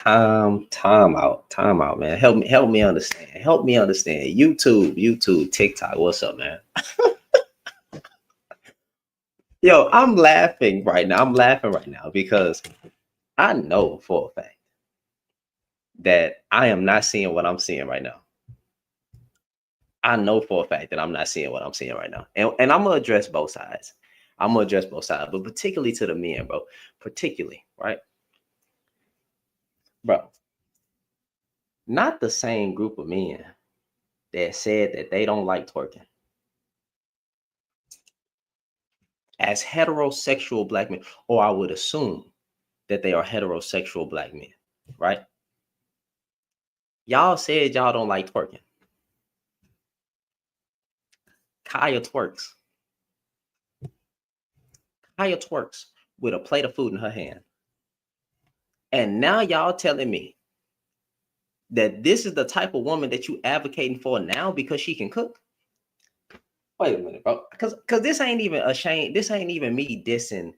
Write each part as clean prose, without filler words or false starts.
Time out, man. Help me understand. Help me understand. YouTube, TikTok. What's up, man? Yo, I'm laughing right now. I'm laughing right now because I know for a fact that I am not seeing what I'm seeing right now. I know for a fact that I'm not seeing what I'm seeing right now. And I'm gonna address both sides. I'm gonna address both sides, but particularly to the men, bro. Particularly, right? Bro, not the same group of men that said that they don't like twerking as heterosexual black men, or I would assume that they are heterosexual black men, right? Y'all said y'all don't like twerking. Kaya twerks. Kaya twerks with a plate of food in her hand. And now y'all telling me that this is the type of woman that you advocating for now because she can cook? Wait a minute, bro. Because this ain't even a shame. This ain't even me dissing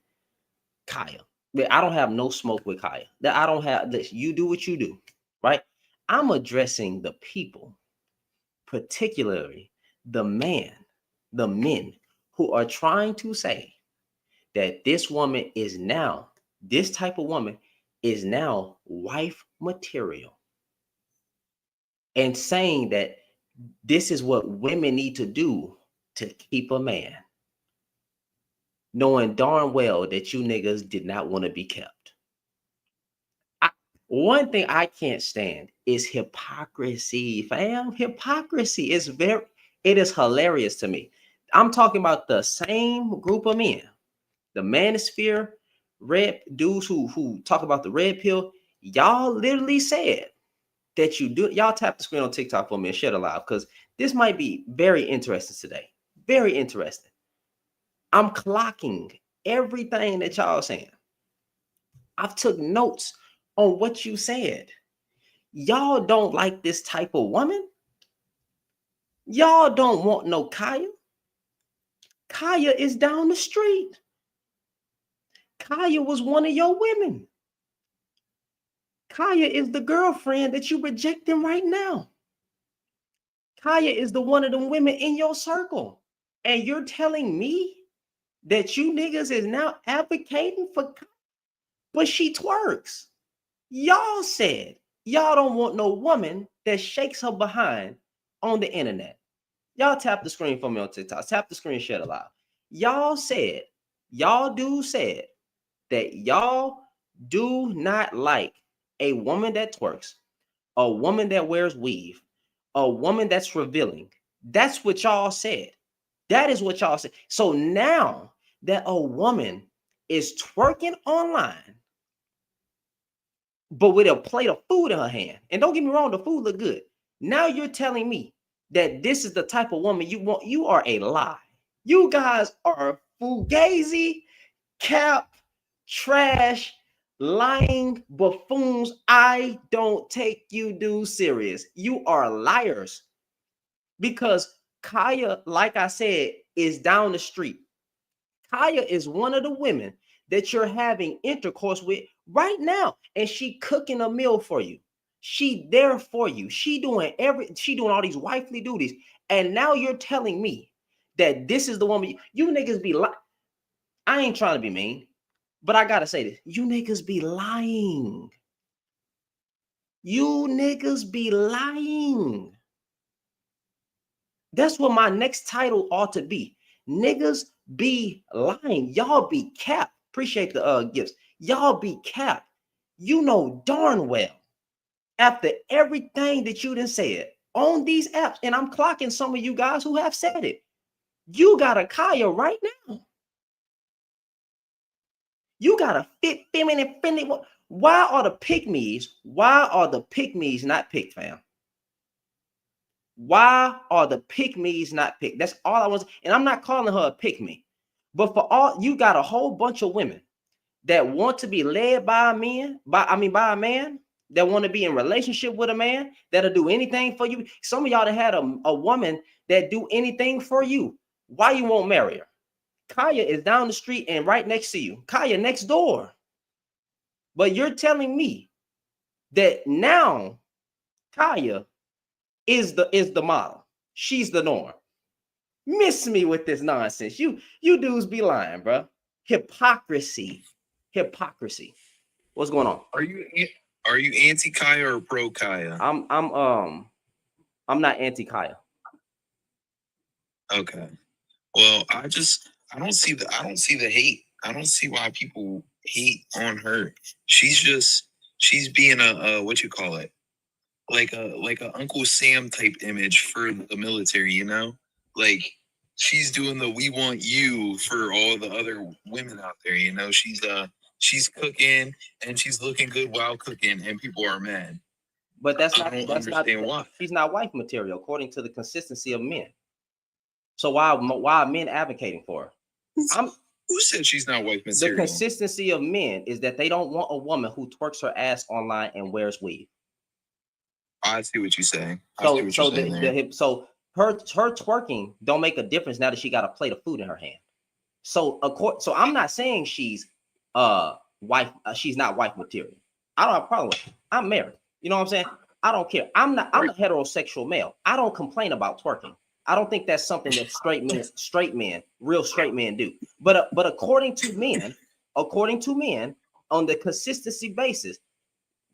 Kaya. I don't have no smoke with Kaya. That I don't have this. You do what you do, right? I'm addressing the people, particularly the men who are trying to say that this woman is now, this type of woman is now wife material, and saying that this is what women need to do to keep a man, knowing darn well that you niggas did not want to be kept. One thing I can't stand is hypocrisy, fam. Hypocrisy is it is hilarious to me. I'm talking about the same group of men, the manosphere, red dudes who talk about the red pill. Y'all literally said that you do. Y'all tap the screen on TikTok for me and share it live because this might be very interesting today. Very interesting. I'm clocking everything that y'all saying. I've took notes on what you said. Y'all don't like this type of woman. Y'all don't want no Kaya. Kaya is down the street. Kaya was one of your women. Kaya is the girlfriend that you rejecting right now. Kaya is the one of them women in your circle. And you're telling me that you niggas is now advocating for Kaya, but she twerks. Y'all said y'all don't want no woman that shakes her behind on the internet. Y'all tap the screen for me on TikTok. Tap the screen, share it live. Y'all said, y'all do said that y'all do not like a woman that twerks, a woman that wears weave, a woman that's revealing. That's what y'all said. That is what y'all said. So now that a woman is twerking online, but with a plate of food in her hand, and don't get me wrong, the food look good. Now you're telling me that this is the type of woman you want. You are a lie. You guys are fugazi, cap, trash, lying buffoons. I don't take you dudes serious. You are liars because Kaya, like I said, is down the street. Kaya is one of the women that you're having intercourse with right now, and she cooking a meal for you. She there for you. She doing all these wifely duties, and now you're telling me that this is the woman you niggas be lying. I ain't trying to be mean, but I gotta say this: you niggas be lying. You niggas be lying. That's what my next title ought to be. Niggas be lying. Y'all be capped. Appreciate the gifts. Y'all be capped. You know darn well after everything that you done said on these apps, and I'm clocking some of you guys who have said it. You got a Kaya right now. You got a fit, feminine, friendly. Why are the pygmies? Why are the pygmies not picked, fam? Why are the pygmies not picked? That's all I want. And I'm not calling her a pygmy, but for all you got a whole bunch of women that want to be led by a man, by a man that want to be in relationship with a man that'll do anything for you. Some of y'all that had a woman that do anything for you. Why you won't marry her? Kaya is down the street and right next to you. Kaya next door. But you're telling me that now Kaya is the model. She's the norm. Miss me with this nonsense. You dudes be lying, bro. Hypocrisy. What's going on? Are you anti Kaya or pro Kaya? I'm not anti Kaya. Okay. Well, I don't see the hate. I don't see why people hate on her. She's being a what you call it, like a Uncle Sam type image for the military. You know, like she's doing the "we want you" for all the other women out there. You know, she's cooking and she's looking good while cooking, and people are mad. But I don't understand why. She's not wife material according to the consistency of men. So why are men advocating for her? Who said she's not wife material? The consistency of men is that they don't want a woman who twerks her ass online and wears weave. I see what you're saying. So her twerking don't make a difference now that she got a plate of food in her hand. So I'm not saying she's wife. She's not wife material. I don't have a problem with it. I'm married. You know what I'm saying? I don't care. I'm a heterosexual male. I don't complain about twerking. I don't think that's something that real straight men do. But according to men, on the consistency basis,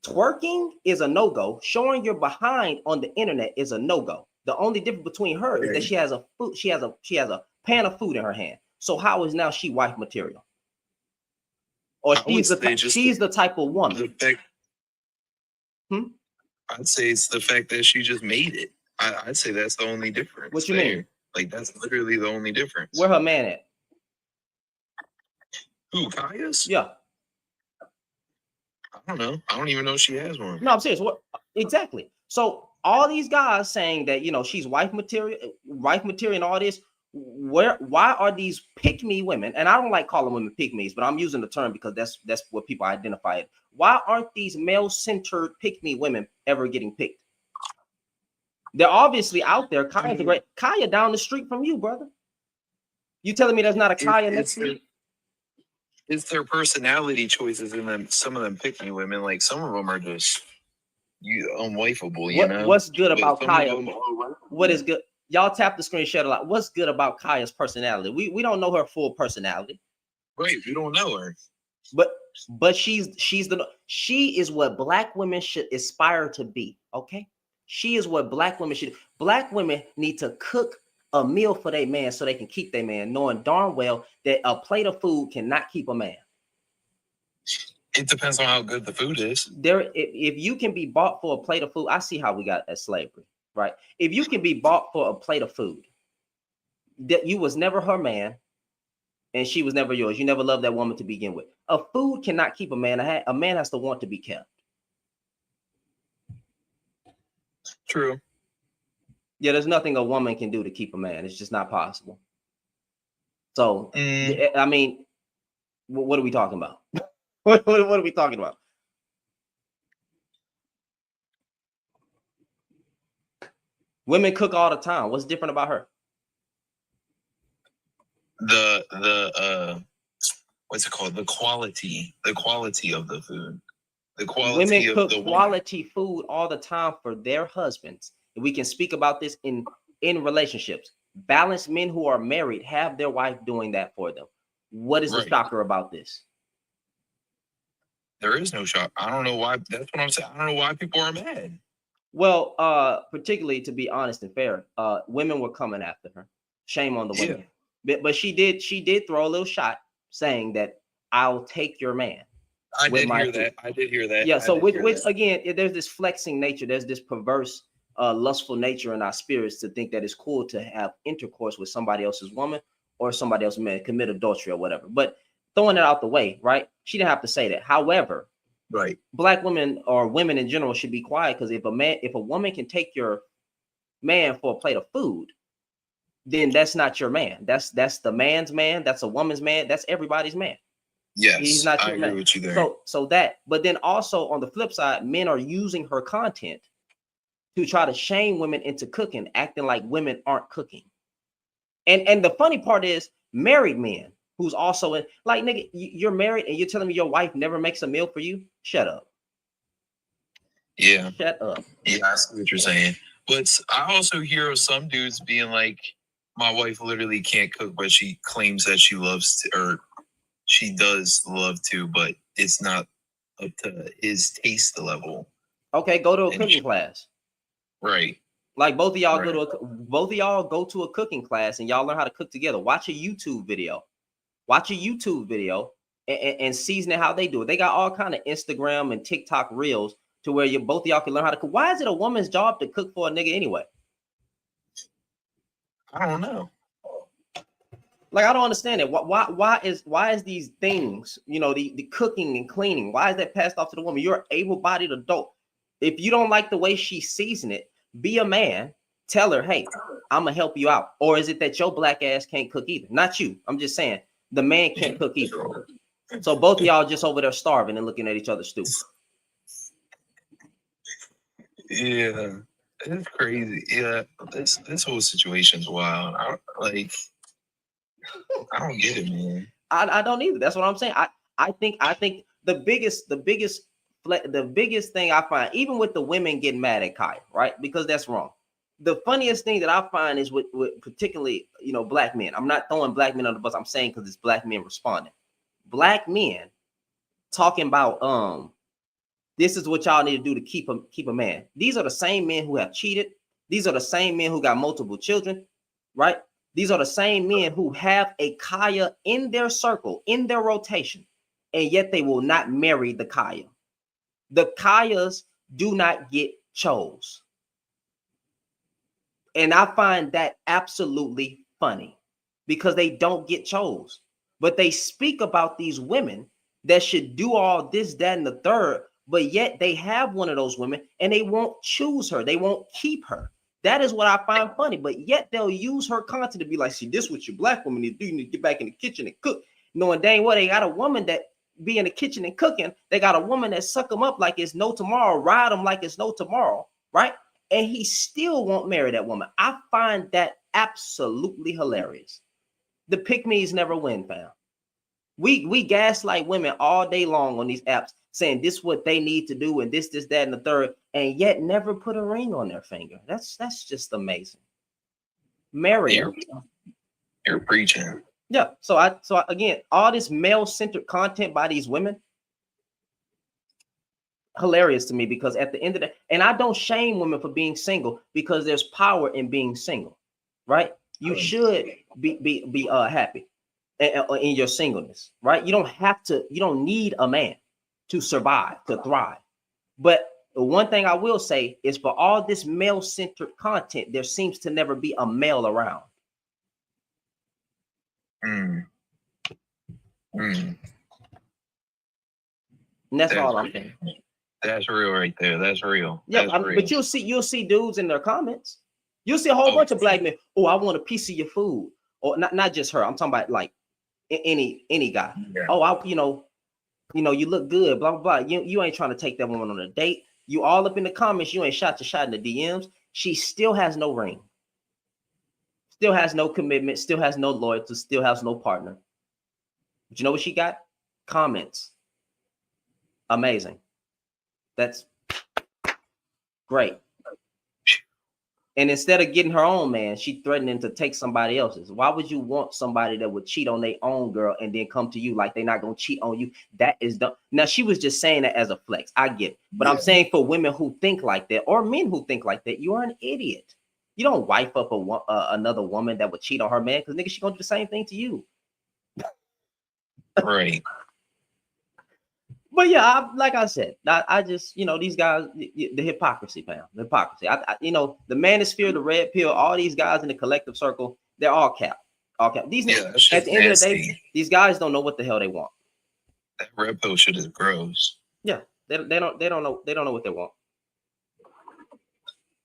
twerking is a no-go. Showing your behind on the internet is a no-go. The only difference between her is that she has a pan of food in her hand. So how is now she wife material? Or she's the type of woman. I'd say it's the fact that she just made it. I'd say that's the only difference. What you mean? Like that's literally the only difference. Where her man at? Who, Kaya's? Yeah. I don't know. I don't even know if she has one. No, I'm serious. What exactly? So all these guys saying that she's wife material and all this. Why are these pick-me women? And I don't like calling women pick-me's, but I'm using the term because that's what people identify it. Why aren't these male-centered pick-me women ever getting picked? They're obviously out there. Kaya down the street from you, brother. You telling me there's not a Kaya next to you? It's their personality choices in them. Some of them pick-me women, like some of them are just unwifeable. You know what's good about Kaya? What is good? Y'all tap the screen, share a lot. What's good about Kaya's personality? We don't know her full personality. Right, we don't know her. But she is what Black women should aspire to be. Okay, she is what Black women should. Black women need to cook a meal for their man so they can keep their man, knowing darn well that a plate of food cannot keep a man. It depends on how good the food is. If you can be bought for a plate of food, I see how we got at slavery. Right. If you can be bought for a plate of food, that you was never her man and she was never yours. You never loved that woman to begin with. A food cannot keep a man. A man has to want to be kept. True. Yeah, there's nothing a woman can do to keep a man. It's just not possible. So, I mean, what are we talking about? What are we talking about? Women cook all the time. What's different about her? The what's it called? The quality of the food. The quality. Women cook quality food all the time for their husbands. And we can speak about this in relationships. Balanced men who are married have their wife doing that for them. What is the shocker about this? There is no shock. I don't know why. That's what I'm saying. I don't know why people are mad. Well, particularly to be honest and fair, women were coming after her. Shame on the women. But she did throw a little shot saying that I'll take your man. I did hear that. Yeah. So which again, there's this flexing nature. There's this perverse, lustful nature in our spirits to think that it's cool to have intercourse with somebody else's woman or somebody else's man, commit adultery or whatever. But throwing it out the way, right? She didn't have to say that. However, Black women or women in general should be quiet, because if a woman can take your man for a plate of food, then that's not your man. That's the man's man. That's a woman's man. That's everybody's man. Yes, he's not your man. I agree with you there. But then also on the flip side, men are using her content to try to shame women into cooking, acting like women aren't cooking. And the funny part is, married men who's also in, like, nigga, you're married and you're telling me your wife never makes a meal for you? Shut up. Yeah. Shut up. Yeah, I see what you're saying. But I also hear of some dudes being like, my wife literally can't cook, but she claims that she loves to, or she does love to, but it's not up to his taste level. Okay, go to a And cooking class. Right. Like both of y'all Right. go to a cooking class and y'all learn how to cook together. Watch a YouTube video. Watch a YouTube video and season it how they do it. They got all kind of Instagram and TikTok reels to where you both of y'all can learn how to cook. Why is it a woman's job to cook for a nigga anyway? I don't know. Like I don't understand it. Why is these things, you know, the cooking and cleaning, why is that passed off to the woman? You're an able-bodied adult. If you don't like the way she season it, be a man. Tell her, hey, I'm gonna help you out. Or is it that your black ass can't cook either? Not you. I'm just saying the man can't cook either. So both of y'all just over there starving and looking at each other stupid. Yeah, it's crazy. Yeah, this whole situation's wild. I don't get it, man. I don't either. That's what I'm saying. I think the biggest thing I find, even with the women getting mad at Kaya, right? Because that's wrong. The funniest thing that I find is with particularly, you know, black men. I'm not throwing black men on the bus. I'm saying because it's black men responding. Black men talking about this is what y'all need to do to keep a man. These are the same men who have cheated. These are the same men who got multiple children, right? These are the same men who have a Kaya in their circle, in their rotation, and yet they will not marry the Kaya. The Kayas do not get chose. And I find that absolutely funny because they don't get chose. But they speak about these women that should do all this, that, and the third, but yet they have one of those women and they won't choose her. They won't keep her. That is what I find funny, but yet they'll use her content to be like, see, this is what your black woman need to do. You need to get back in the kitchen and cook. Knowing dang well they got a woman that be in the kitchen and cooking. They got a woman that suck them up like it's no tomorrow, ride them like it's no tomorrow, right? And he still won't marry that woman. I find that absolutely hilarious. The pick-me's never win, fam. We gaslight women all day long on these apps, saying this is what they need to do and this, that, and the third, and yet never put a ring on their finger. That's just amazing. Marry her. You're preaching. Yeah. So again, all this male-centered content by these women, hilarious to me, because at the end of the day, and I don't shame women for being single because there's power in being single, right? You should be happy in your singleness, right? You don't need a man to survive, to thrive. But the one thing I will say is for all this male-centered content, there seems to never be a male around. Mm. And that's all I'm saying. That's real right there. That's real. Yeah, that's real. But you'll see dudes in their comments. You'll see a whole bunch of black men. Oh, I want a piece of your food. Or not just her. I'm talking about like any guy. Yeah. Oh, you know, you look good, blah, blah, blah. You ain't trying to take that woman on a date. You all up in the comments. You ain't shot in the DMs. She still has no ring. Still has no commitment. Still has no loyalty. Still has no partner. But you know what she got? Comments. Amazing. That's great. And instead of getting her own man, she threatening to take somebody else's. Why would you want somebody that would cheat on their own girl and then come to you like they're not going to cheat on you? That is dumb. Now, she was just saying that as a flex. I get it. But yeah. I'm saying for women who think like that, or men who think like that, you are an idiot. You don't wife up another woman that would cheat on her man, because nigga, she going to do the same thing to you. Right. But yeah, like I said, I just, you know, these guys, the hypocrisy, fam, the hypocrisy. You know, the manosphere, the red pill, all these guys in the collective circle, they're all cap. All cap. These at the end of the day, these guys don't know what the hell they want. That red pill shit is gross. Yeah, they don't know what they want. They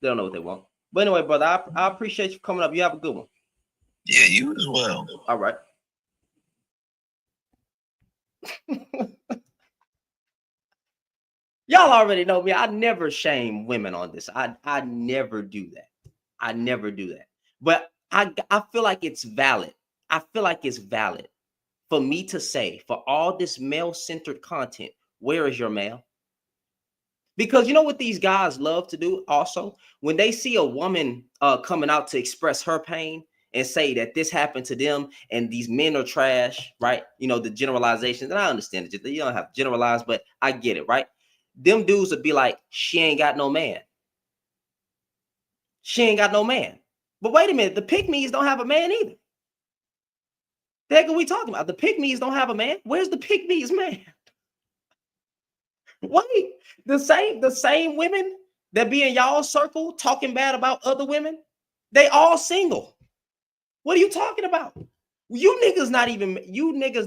don't know what they want. But anyway, brother, I appreciate you coming up. You have a good one. Yeah, you as well. All right. Y'all already know me. I never shame women on this. I never do that. I never do that. But I feel like it's valid. I feel like it's valid for me to say, for all this male-centered content, where is your male? Because you know what these guys love to do also? When they see a woman coming out to express her pain and say that this happened to them and these men are trash, right? You know, the generalizations, and I understand it. You don't have to generalize, but I get it, right? Them dudes would be like, she ain't got no man. She ain't got no man. But wait a minute, the pygmies don't have a man either. The heck are we talking about? The pygmies don't have a man. Where's the pygmies man? Wait, the same women that be in y'all circle talking bad about other women, they all single. What are you talking about? You niggas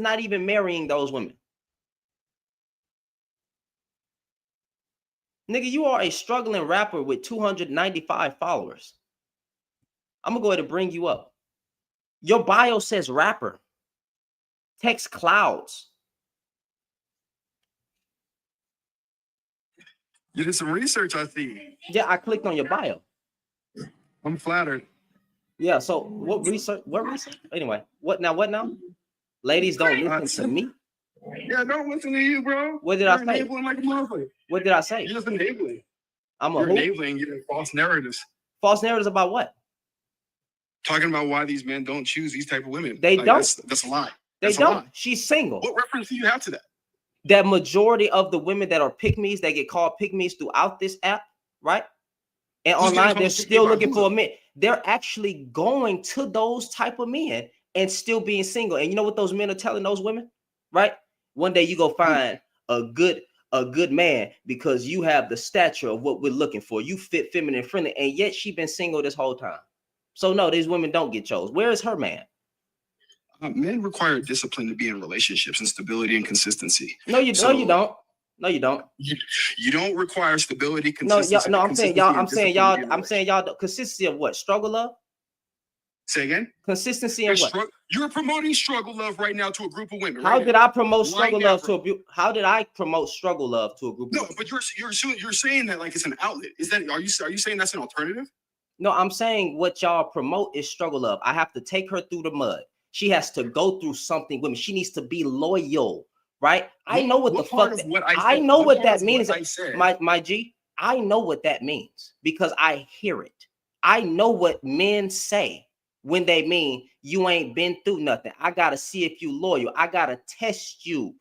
not even marrying those women. Nigga, you are a struggling rapper with 295 followers. I'm gonna go ahead and bring you up. Your bio says rapper. Text clouds. You did some research, I see. Yeah, I clicked on your bio. I'm flattered. Yeah, so what research? Anyway, what now? Ladies, don't listen to me. Yeah, don't listen to you, bro. What did I say? Enabling like a motherfucker. What did I say? You're just enabling. You're enabling false narratives. False narratives about what? Talking about why these men don't choose these type of women. They don't. That's a lie. They don't. She's single. What reference do you have to that? That majority of the women that are pygmies, that get called pygmies throughout this app, right? And online, they're still looking for a man. They're actually going to those type of men and still being single. And you know what those men are telling those women, right? One day you go find a good man because you have the stature of what we're looking for. You fit feminine friendly, and yet she been single this whole time. So no, these women don't get chose. Where is her man? Men require discipline to be in relationships and stability and consistency. No, you don't. No, you don't. You don't require stability, consistency. No, I'm saying y'all. Consistency of what? Struggle love? Say again? Consistency of what? You're promoting struggle love right now to a group of women. How did I promote struggle love to a group? How did I promote struggle love to a group? No, but you're saying that like it's an outlet. Are you saying that's an alternative? No, I'm saying what y'all promote is struggle love. I have to take her through the mud. She has to go through something with me. She needs to be loyal, right? I know what the fuck. I know what that means. My G, I know what that means because I hear it. I know what men say when they mean you ain't been through nothing. I gotta see if you loyal. I gotta test you,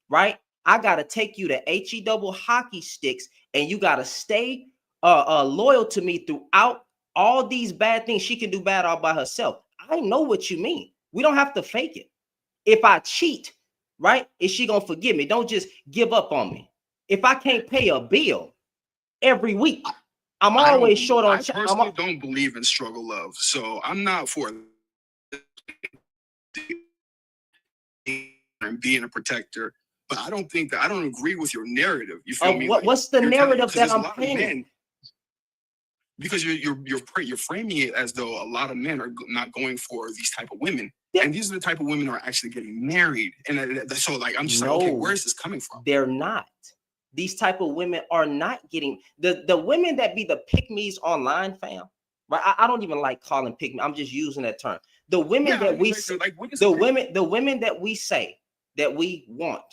right? I gotta take you to HE double hockey sticks, and you gotta stay loyal to me throughout all these bad things. She can do bad all by herself. I know what you mean. We don't have to fake it. If I cheat, right, is she gonna forgive me? Don't just give up on me. If I can't pay a bill every week, I'm always short on. I personally don't believe in struggle love, so I'm not for being a protector. But I don't agree with your narrative. You feel me? What's the narrative that I'm painting? Because you're framing it as though a lot of men are not going for these type of women, and these are the type of women who are actually getting married. And so, like, I'm just like, okay, where is this coming from? They're not. These type of women are not getting the women that be the pygmies online, fam. Right? I don't even like calling pygmy. I'm just using that term. The women that we the women that we say that we want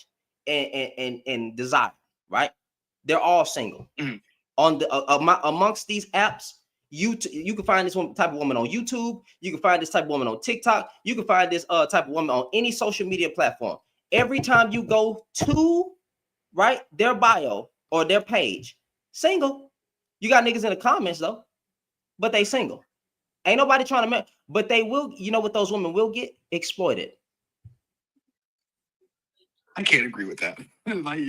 and desire, right? They're all single. Mm-hmm. On the amongst these apps, you can find this type of woman on YouTube. You can find this type of woman on TikTok. You can find this type of woman on any social media platform. Every time you go to their bio or their page, single. You got niggas in the comments though, but they single. Ain't nobody trying to but they will. You know what those women will get? Exploited. I can't agree with that. Like,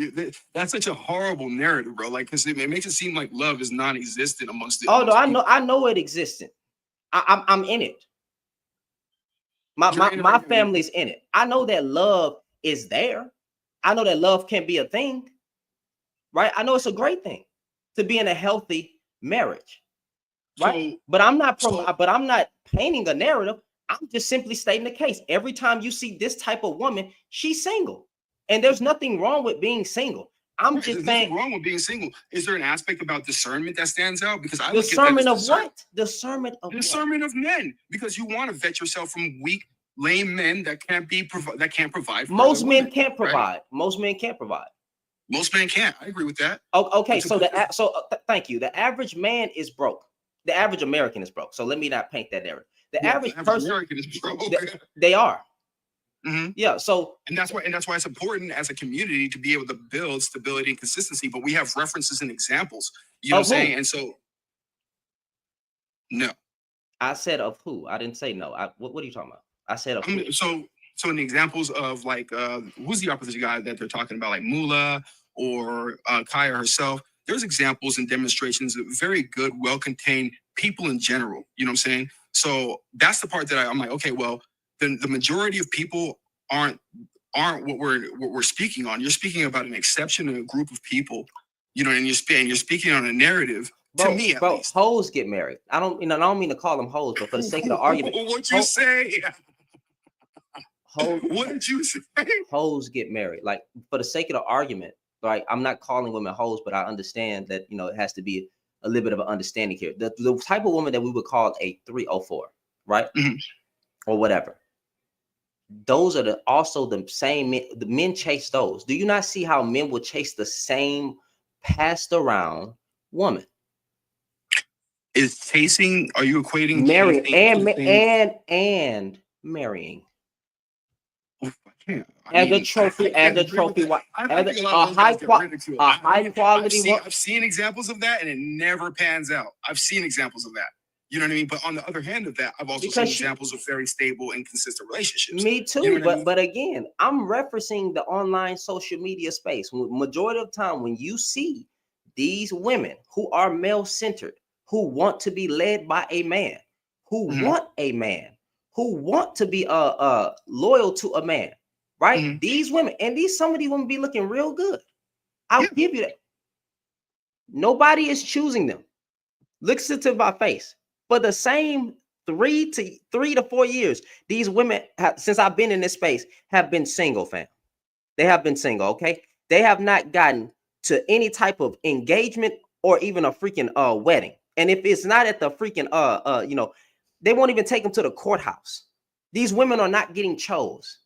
that's such a horrible narrative, bro. Like, because it makes it seem like love is non-existent amongst it. Oh no, I know it existed. I'm in it. My family's in it. I know that love is there. I know that love can be a thing, right? I know it's a great thing to be in a healthy marriage, right? But I'm not painting a narrative. I'm just simply stating the case. Every time you see this type of woman, she's single. And there's nothing wrong with being single. I'm just saying. Nothing wrong with being single. Is there an aspect about discernment that stands out? Because I discernment of what? Discernment of men. Because you want to vet yourself from weak, lame men that can't provide. Most men can't provide. Right? Most men can't provide. Most men can't. I agree with that. Okay, so thank you. The average man is broke. The average American is broke. So let me not paint that narrative. The average person, American is broke. They are. Mm-hmm. Yeah. So and that's why it's important as a community to be able to build stability and consistency. But we have references and examples. You know what I'm saying? And so, no. I said of who? I didn't say no. What are you talking about? I said of who? So in the examples of like who's the opposite guy that they're talking about, like Mula or Kaya herself, there's examples and demonstrations of very good, well-contained people in general. You know what I'm saying? So that's the part that I'm like, okay, well, then the majority of people aren't what we're speaking on. You're speaking about an exception in a group of people, you know, and you're speaking on a narrative. To me, at least. Hoes get married. I don't mean to call them hoes, but for the sake of the argument, what'd you say? Hoes, what did you say? Hoes get married. Like for the sake of the argument, right? I'm not calling women hoes, but I understand that it has to be a little bit of an understanding here. The type of woman that we would call a 304, right? Mm-hmm. Or whatever. Those are also the same men. The men chase those. Do you not see how men will chase the same passed around woman? Is chasing? Are you equating marrying and marrying? As a trophy, a high quality. I've seen examples of that, and it never pans out. I've seen examples of that. You know what I mean? But on the other hand of that, I've also seen examples of very stable and consistent relationships. Me too. You know but again, I'm referencing the online social media space. Majority of the time, when you see these women who are male-centered, who want to be led by a man, who want a man, who want to be loyal to a man, right? These women, and some of these women be looking real good. I'll give you that. Nobody is choosing them. Listen to my face. For the same 3 to 4 years, these women since I've been in this space have been single, fam. They have been single, okay? They have not gotten to any type of engagement or even a freaking wedding. And if it's not at the freaking they won't even take them to the courthouse. These women are not getting chose.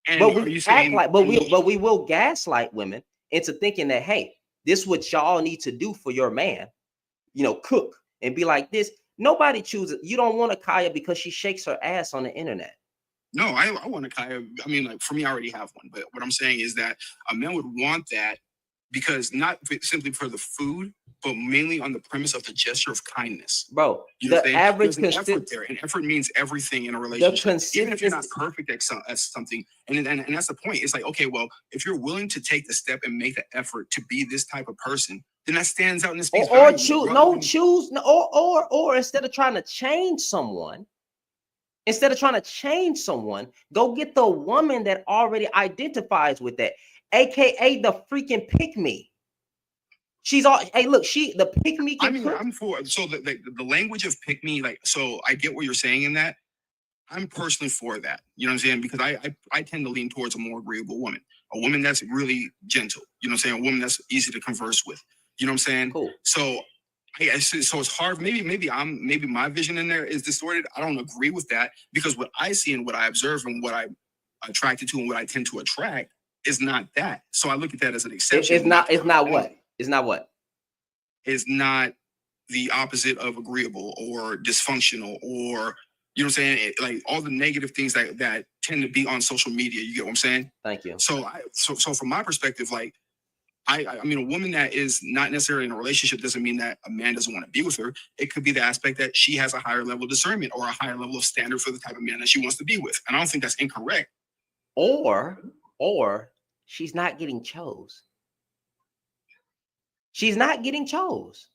And but we act like, but we will gaslight women into thinking that, hey, this is what y'all need to do for your man, cook and be like this. Nobody chooses. You don't want a Kaya because she shakes her ass on the internet. No, I want a Kaya. I mean, like for me, I already have one. But what I'm saying is that a man would want that because not simply for the food, but mainly on the premise of the gesture of kindness. Bro, the average effort there, and effort means everything in a relationship. Even if you're not perfect at something, and that's the point. It's like, okay, well, if you're willing to take the step and make the effort to be this type of person, then that stands out in the space. Or instead of trying to change someone, go get the woman that already identifies with that, aka the freaking pick me. She's all, hey, look, the pick me. I mean, I'm for the language of pick me. Like, so I get what you're saying in that. I'm personally for that. You know what I'm saying? Because I tend to lean towards a more agreeable woman, a woman that's really gentle. You know what I'm saying? A woman that's easy to converse with. You know what I'm saying? Cool. So it's hard. Maybe my vision in there is distorted. I don't agree with that because what I see and what I observe and what I'm attracted to and what I tend to attract is not that. So I look at that as an exception. It's not what? It's not what? It's not the opposite of agreeable or dysfunctional or, you know what I'm saying? Like all the negative things that tend to be on social media. You get what I'm saying? Thank you. So from my perspective, like, I mean, a woman that is not necessarily in a relationship doesn't mean that a man doesn't want to be with her. It could be the aspect that she has a higher level of discernment or a higher level of standard for the type of man that she wants to be with. And I don't think that's incorrect. Or she's not getting chose. She's not getting chose.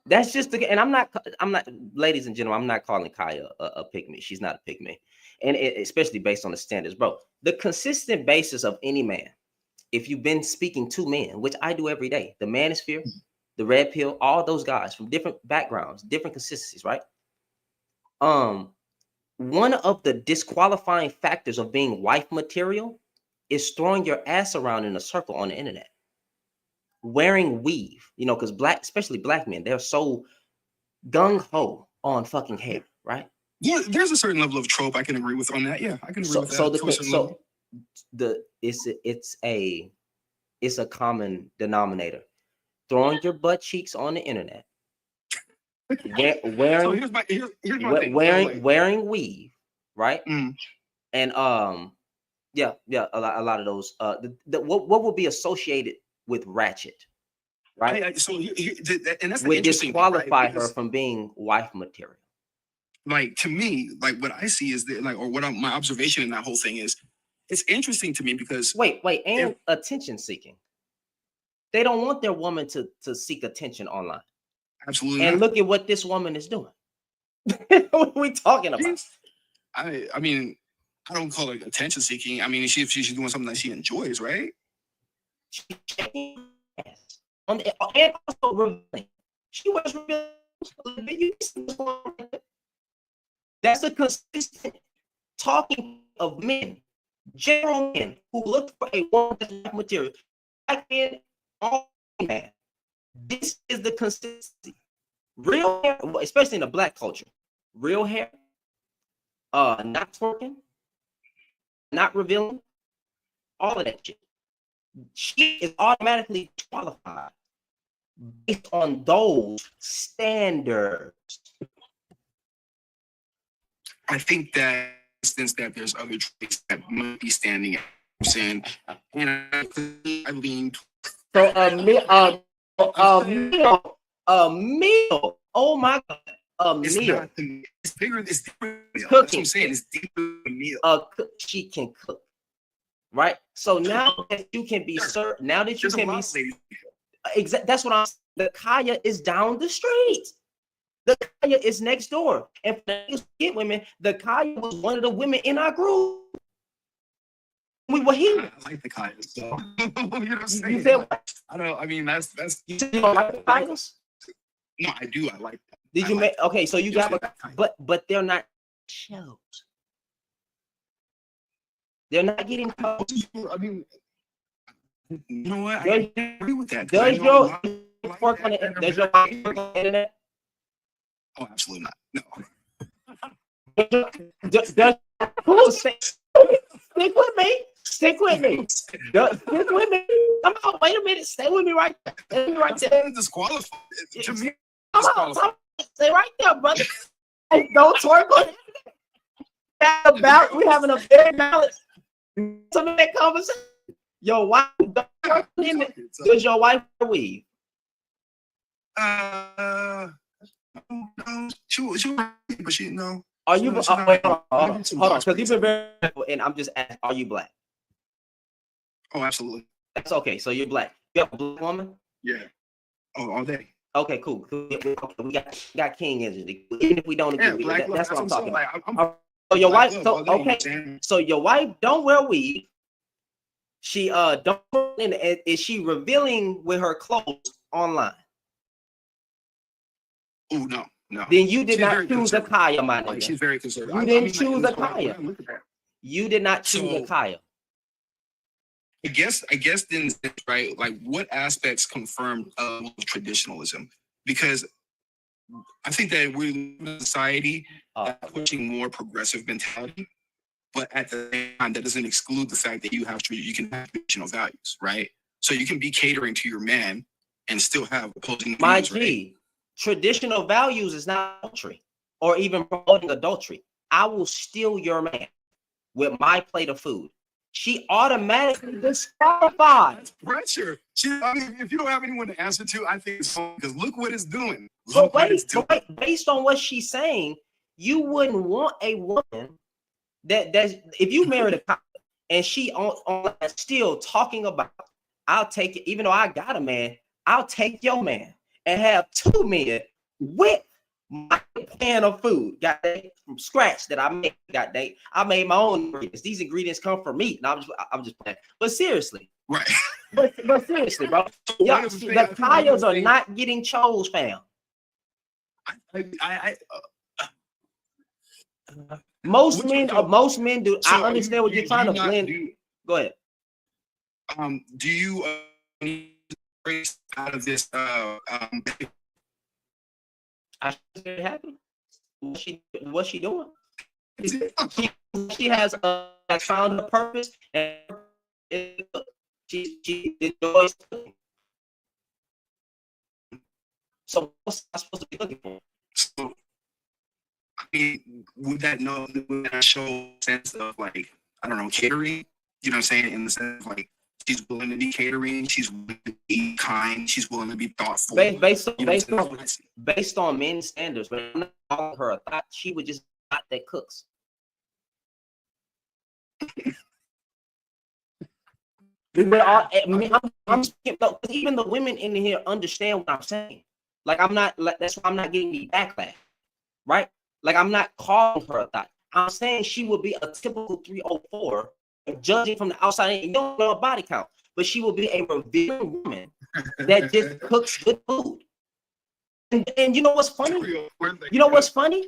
That's just and I'm not, ladies and gentlemen, I'm not calling Kaya a pick me. She's not a pick me. And especially based on the standards, bro. The consistent basis of any man, if you've been speaking to men, which I do every day, the manosphere, the red pill, all those guys from different backgrounds, different consistencies, right? One of the disqualifying factors of being wife material is throwing your ass around in a circle on the internet. Wearing weave, because especially black men, they're so gung-ho on fucking hair, right? Yeah, there's a certain level of trope I can agree with on that. Yeah, I can agree with that. It's a It's a common denominator. Throwing your butt cheeks on the internet. Wearing, So here's my thing. Wearing weave, right? Mm. And yeah, a lot of those. What would be associated with ratchet, right? And that's would interesting disqualify thing, right? her from being wife material. Like, to me, like what I see is that, like, or my observation in that whole thing is, it's interesting to me because wait, and attention seeking. They don't want their woman to seek attention online. Absolutely. And look at what this woman is doing. What are we talking about? I mean, I don't call it attention seeking. I mean, she's doing something that she enjoys, right? She's checking ass and also revealing. She was revealing. That's a consistent talking of men, general men who look for a woman that's material. Black men, all man. This is the consistency. Real hair, especially in the black culture. Real hair, not twerking, not revealing, all of that shit. She is automatically qualified based on those standards. I think that since that there's other traits that might be standing out, and I lean. So a meal. Oh my God, a meal. It's bigger. It's different. Cooking. That's what I'm saying. It's deeper than a meal. She can cook, right? So now that you can be served, now that you can be exactly. That's what I'm. The Kaya is down the street. The Kaya is next door. And for the get women, the Kaya was one of the women in our group. We were here. I like the Kayas. So. You know what I'm saying? You said what? I don't. I mean, that's. You don't like the Kayas? No, I do. I like that. Did you make? Okay, so you got, but they're not shows. They're not getting caught. I mean, you know what? I agree with that. Does your work on the? Does your wife work on the internet? Oh, absolutely not. No. Stick with me. Stick with me. Stick with me. Come on, wait a minute. Stay with me right there. Stay with me right there. Disqualified. To me, come on. Stay right there, brother. Hey, don't twerk on it. We're having a very balanced some of that conversation. Your wife, does your wife weave? But she no. Are you? Wait, hold on, because you've been very, and I'm just asking, are you black? Oh, absolutely. That's okay. So you're black. You have a black woman? Yeah. Oh, all day. Okay, cool. Okay, we got king energy. Even if we don't agree, that's what I'm talking about. So your wife, so your wife don't wear weave. She don't. Is she revealing with her clothes online? Oh no. Then you did not choose a Kaya, my nigga. She's very conservative. You didn't choose a Kaya. You did not choose a Kaya. I guess then, right, like what aspects confirm traditionalism? Because I think that we're in a society pushing more progressive mentality, but at the same time, that doesn't exclude the fact that you can have traditional values, right? So you can be catering to your man and still have opposing views, right? Traditional values is not adultery or even promoting adultery. I will steal your man with my plate of food. She automatically disqualified. Pressure. I mean, if you don't have anyone to answer to, I think it's fine, because look what it's doing. But wait, based on what she's saying, you wouldn't want a woman that's if you married a cop and she on still talking about, I'll take it, even though I got a man, I'll take your man and have two men with my pan of food, got that from scratch that I made. Got that I made my own ingredients. These ingredients come from me. And I'm just playing. But seriously, right? But seriously, bro, y'all, the Kayas are not getting chose, fam. Most men do. So I understand what you're trying to blend. Go ahead. Do you out of this? I should be happy. What's she doing? She has found her purpose, and She enjoys cooking. So what's I supposed to be looking for? So, I mean, would that show a sense of like, I don't know, catering? You know what I'm saying? In the sense of like, she's willing to be catering, she's willing to be kind, she's willing to be thoughtful. Based on men's standards, but I'm not calling her a thought. She would just not that cooks. But I'm even the women in here understand what I'm saying. Like I'm not. That's why I'm not getting the backlash, right? Like I'm not calling her a thought. I'm saying she would be a typical 304, judging from the outside. You don't know a body count, but she will be a revealing woman that just cooks good food. And you know what's funny? You know what's funny?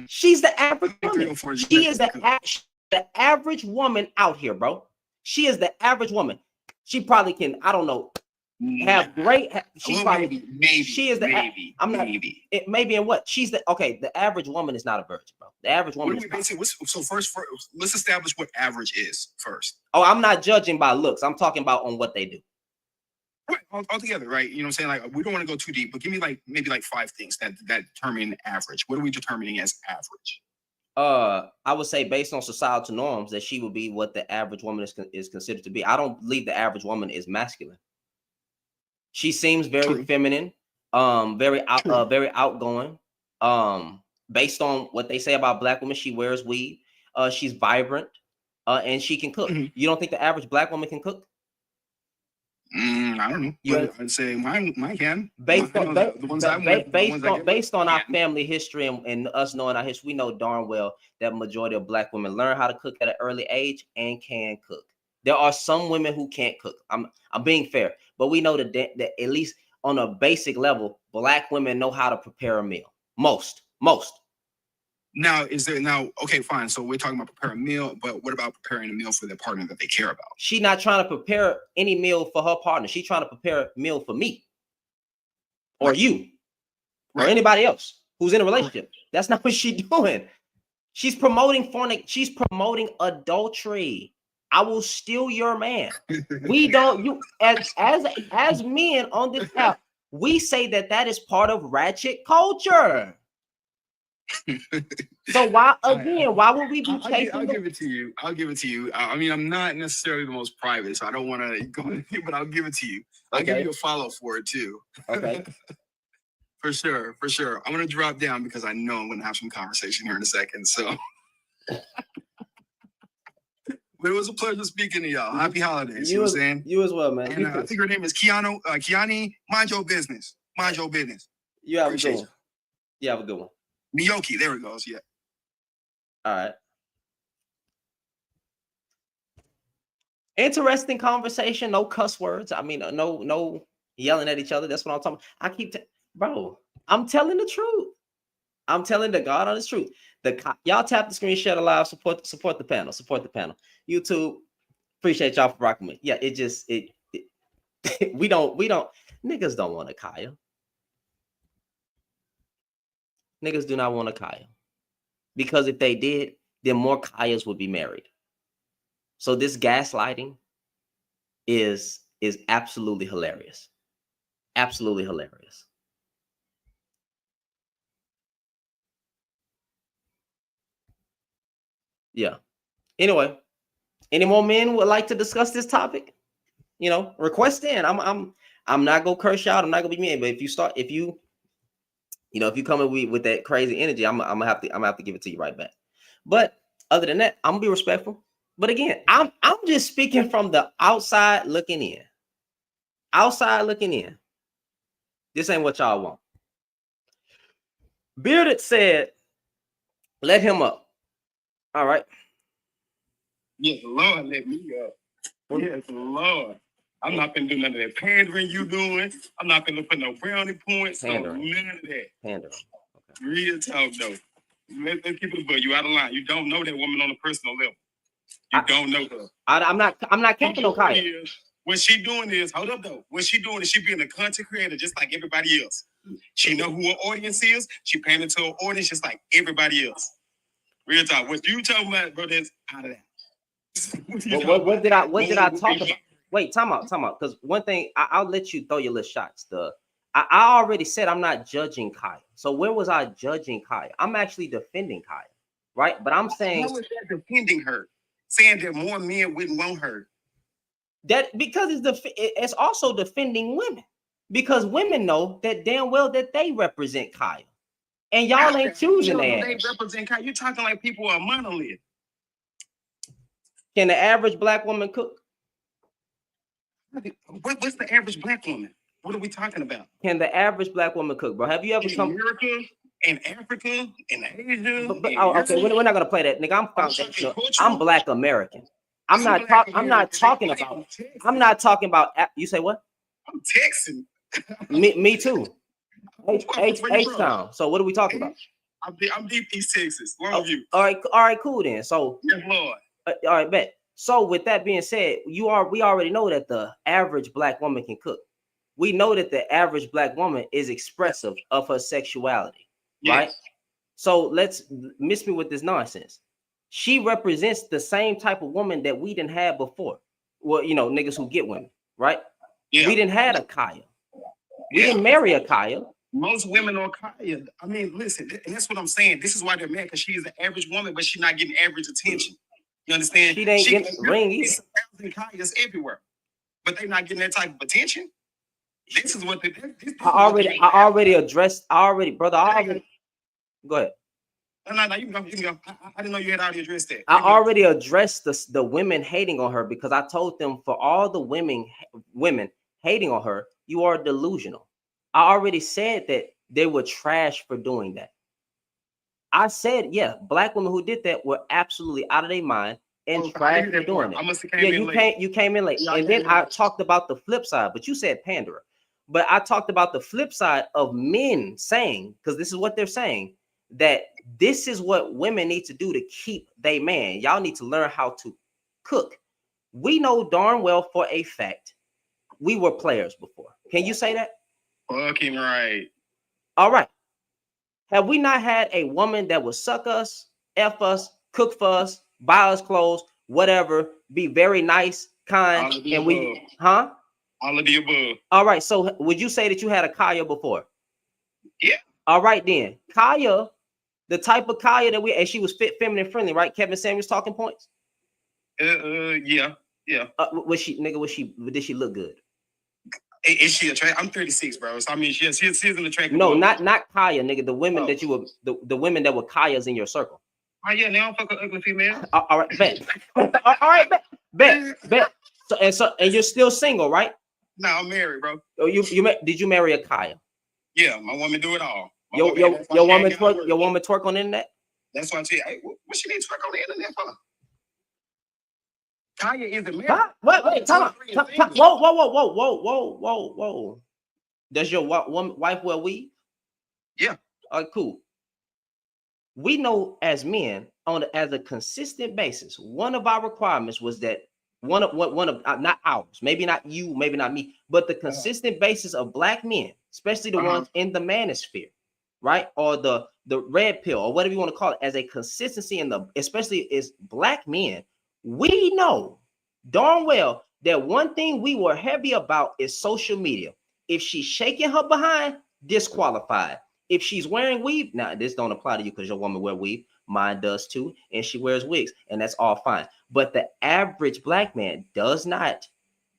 She's the average woman. She is the average woman out here, bro. She is the average woman. She probably can, I don't know, have great. She probably maybe. She is the. Maybe. I'm not. Maybe. It maybe in what? She's the. Okay, the average woman is not a virgin, bro. The average woman. So first, let's establish what average is first. Oh, I'm not judging by looks. I'm talking about on what they do. Right, all together, right? You know what I'm saying? Like, we don't want to go too deep, but give me like maybe like 5 things that determine average. What are we determining as average? I would say based on societal norms that she would be what the average woman is considered to be. I don't believe the average woman is masculine. She seems very feminine, very outgoing. Based on what they say about Black women, she wears weave. She's vibrant, and she can cook. You don't think the average Black woman can cook? I don't know. I'd say mine can. Based on our family history and us knowing our history, we know darn well that majority of Black women learn how to cook at an early age and can cook. There are some women who can't cook. I'm being fair, but we know that at least on a basic level, Black women know how to prepare a meal. Most. Now, okay, fine. So we're talking about preparing a meal, but what about preparing a meal for their partner that they care about? She's not trying to prepare any meal for her partner. She's trying to prepare a meal for me or you or anybody else who's in a relationship. That's not what she's doing. She's promoting she's promoting adultery. I will steal your man. We don't, as men on this app, we say that is part of ratchet culture. So why would we be chasing? I'll give it to you. I mean, I'm not necessarily the most private, so I don't want to go, but I'll give it to you. I'll give you a follow for it too. Okay. For sure. I'm gonna drop down because I know I'm gonna have some conversation here in a second. So, but it was a pleasure speaking to y'all. Happy holidays. You know what I'm saying? You as well, man. And I think her name is Kiani. Mind your business. You have a good one. You have a good one. Miyoki, there it goes. Yeah. All right. Interesting conversation. No cuss words. I mean, no yelling at each other. That's what I'm talking about. Bro, I'm telling the truth. I'm telling the God honest truth. Y'all tap the screen, share the live, support the panel. YouTube, appreciate y'all for rocking with. Yeah, we don't niggas don't want a Kaya. Niggas do not want a Kaya. Because if they did, then more Kayas would be married. So this gaslighting is absolutely hilarious. Absolutely hilarious. Yeah. Anyway, any more men would like to discuss this topic? You know, request in. I'm not gonna curse you out. I'm not gonna be mean. But if you come in with that crazy energy, I'm gonna have to give it to you right back. But other than that, I'm gonna be respectful. But again, I'm just speaking from the outside looking in. Outside looking in. This ain't what y'all want. Bearded said, "Let him up." All right. Yes, Lord, let me up. Yes, Lord. I'm not gonna do none of that pandering you doing. I'm not gonna put no brownie points. Pandering. No, none of that. Pandering. Okay. Real talk though. Let's keep it above. You out of line. You don't know that woman on a personal level. You don't know her. I'm not catching no Kaya. What she doing is, hold up though. What she doing is she being a content creator just like everybody else. She know who her audience is. She paying into her audience just like everybody else. Real talk. What you talking about, bro, is out of that. What did I talk about? Wait, time out. Because one thing, I'll let you throw your little shots. I already said I'm not judging Kaya. So where was I judging Kaya? I'm actually defending Kaya, right? But I'm saying, how is that defending her? Saying that more men wouldn't want her. That because it's also defending women, because women know that damn well that they represent Kaya, and y'all ain't choosing that. They represent Kaya. You're talking like people are monolith. Can the average black woman cook? What's the average black woman? What are we talking about? Can the average black woman cook, bro? Have you ever come America, in Africa, in Asia? Okay, we're not gonna play that, nigga. I'm foundational. I'm Black American. I'm not talking about. You say what? I'm Texan. Me too. H town. So what are we talking about? I'm deep East Texas. Longview. All right, cool then. So yes, Lord. All right, bet. So with that being said, we already know that the average black woman can cook. We know that the average black woman is expressive of her sexuality, right? Yes. So let's miss me with this nonsense. She represents the same type of woman that we didn't have before. Well, you know, niggas who get women, right? Yeah. We didn't have a Kaya. We didn't marry a Kaya. Most women are Kaya. I mean, listen, and that's what I'm saying. This is why they're mad, because she is the average woman, but she's not getting average attention. You understand? She ain't getting ring either. There's Kayas everywhere, but they're not getting that type of attention. This is what I already addressed. Brother. Go ahead. No, you can go. I didn't know you had already addressed that. I already addressed the women hating on her, because I told them, for all the women hating on her, you are delusional. I already said that they were trash for doing that. I said, yeah, black women who did that were absolutely out of their mind and trash for doing it. I must have came in late. You came in late. Yeah, and then I talked about the flip side, but you said panderer. But I talked about the flip side of men saying, because this is what they're saying, that this is what women need to do to keep their man. Y'all need to learn how to cook. We know darn well for a fact we were players before. Can you say that? Fucking right. All right. Have we not had a woman that would suck us, F us, cook for us, buy us clothes, whatever, be very nice, kind, and we, huh? All of the above. All right. So would you say that you had a Kaya before? Yeah. All right then. Kaya, the type of Kaya that and she was fit, feminine, friendly, right? Kevin Samuels talking points. Yeah. Did she look good? Is she attractive? I'm 36, bro. So I mean, she's an attractive. No, not Kaya, nigga. The women that you were, the women that were Kayas in your circle. Oh yeah, now I'm fucking ugly female. All right, bet. All right, bet. So you're still single, right? No, I'm married, bro. Oh, did you marry a Kaya? Yeah, my woman do it all. Your woman twerk on the internet? That's why I tell you, hey, what she need to twerk on the internet for? Kaya isn't married. Wait, time. Whoa. Does your wife wear weave? Yeah. All right, cool. We know as men, as a consistent basis, one of our requirements was that one of not ours, maybe not you, maybe not me, but the consistent basis of black men, especially the ones in the manosphere, right, or the red pill, or whatever you want to call it, as a consistency especially as black men, we know darn well that one thing we were heavy about is social media. If she's shaking her behind, disqualified. If she's wearing weave, now this don't apply to you because your woman wear weave. Mine does too, and she wears wigs, and that's all fine. But the average black man does not,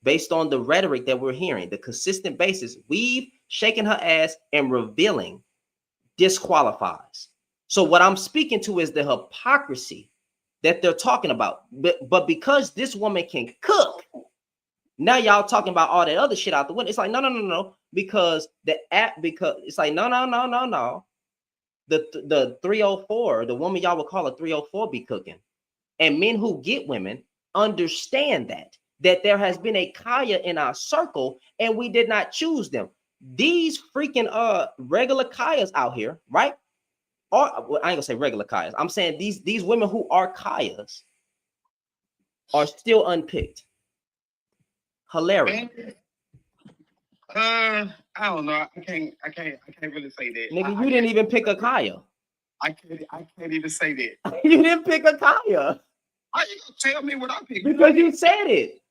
based on the rhetoric that we're hearing, the consistent basis, weave, shaking her ass, and revealing disqualifies. So what I'm speaking to is the hypocrisy that they're talking about. But because this woman can cook, now y'all talking about all that other shit out the window. It's like, no. Because it's like, no. The 304, the woman y'all would call a 304 be cooking. And men who get women understand that there has been a Kaya in our circle and we did not choose them. These freaking regular Kayas out here, right? Or I ain't gonna say regular Kayas. I'm saying these women who are Kayas are still unpicked. Hilarious. I don't know. I can't really say that. Nigga, you didn't even pick a Kaya. I can't even say that. You didn't pick a Kaya. How you gonna tell me what I picked? Because you said it.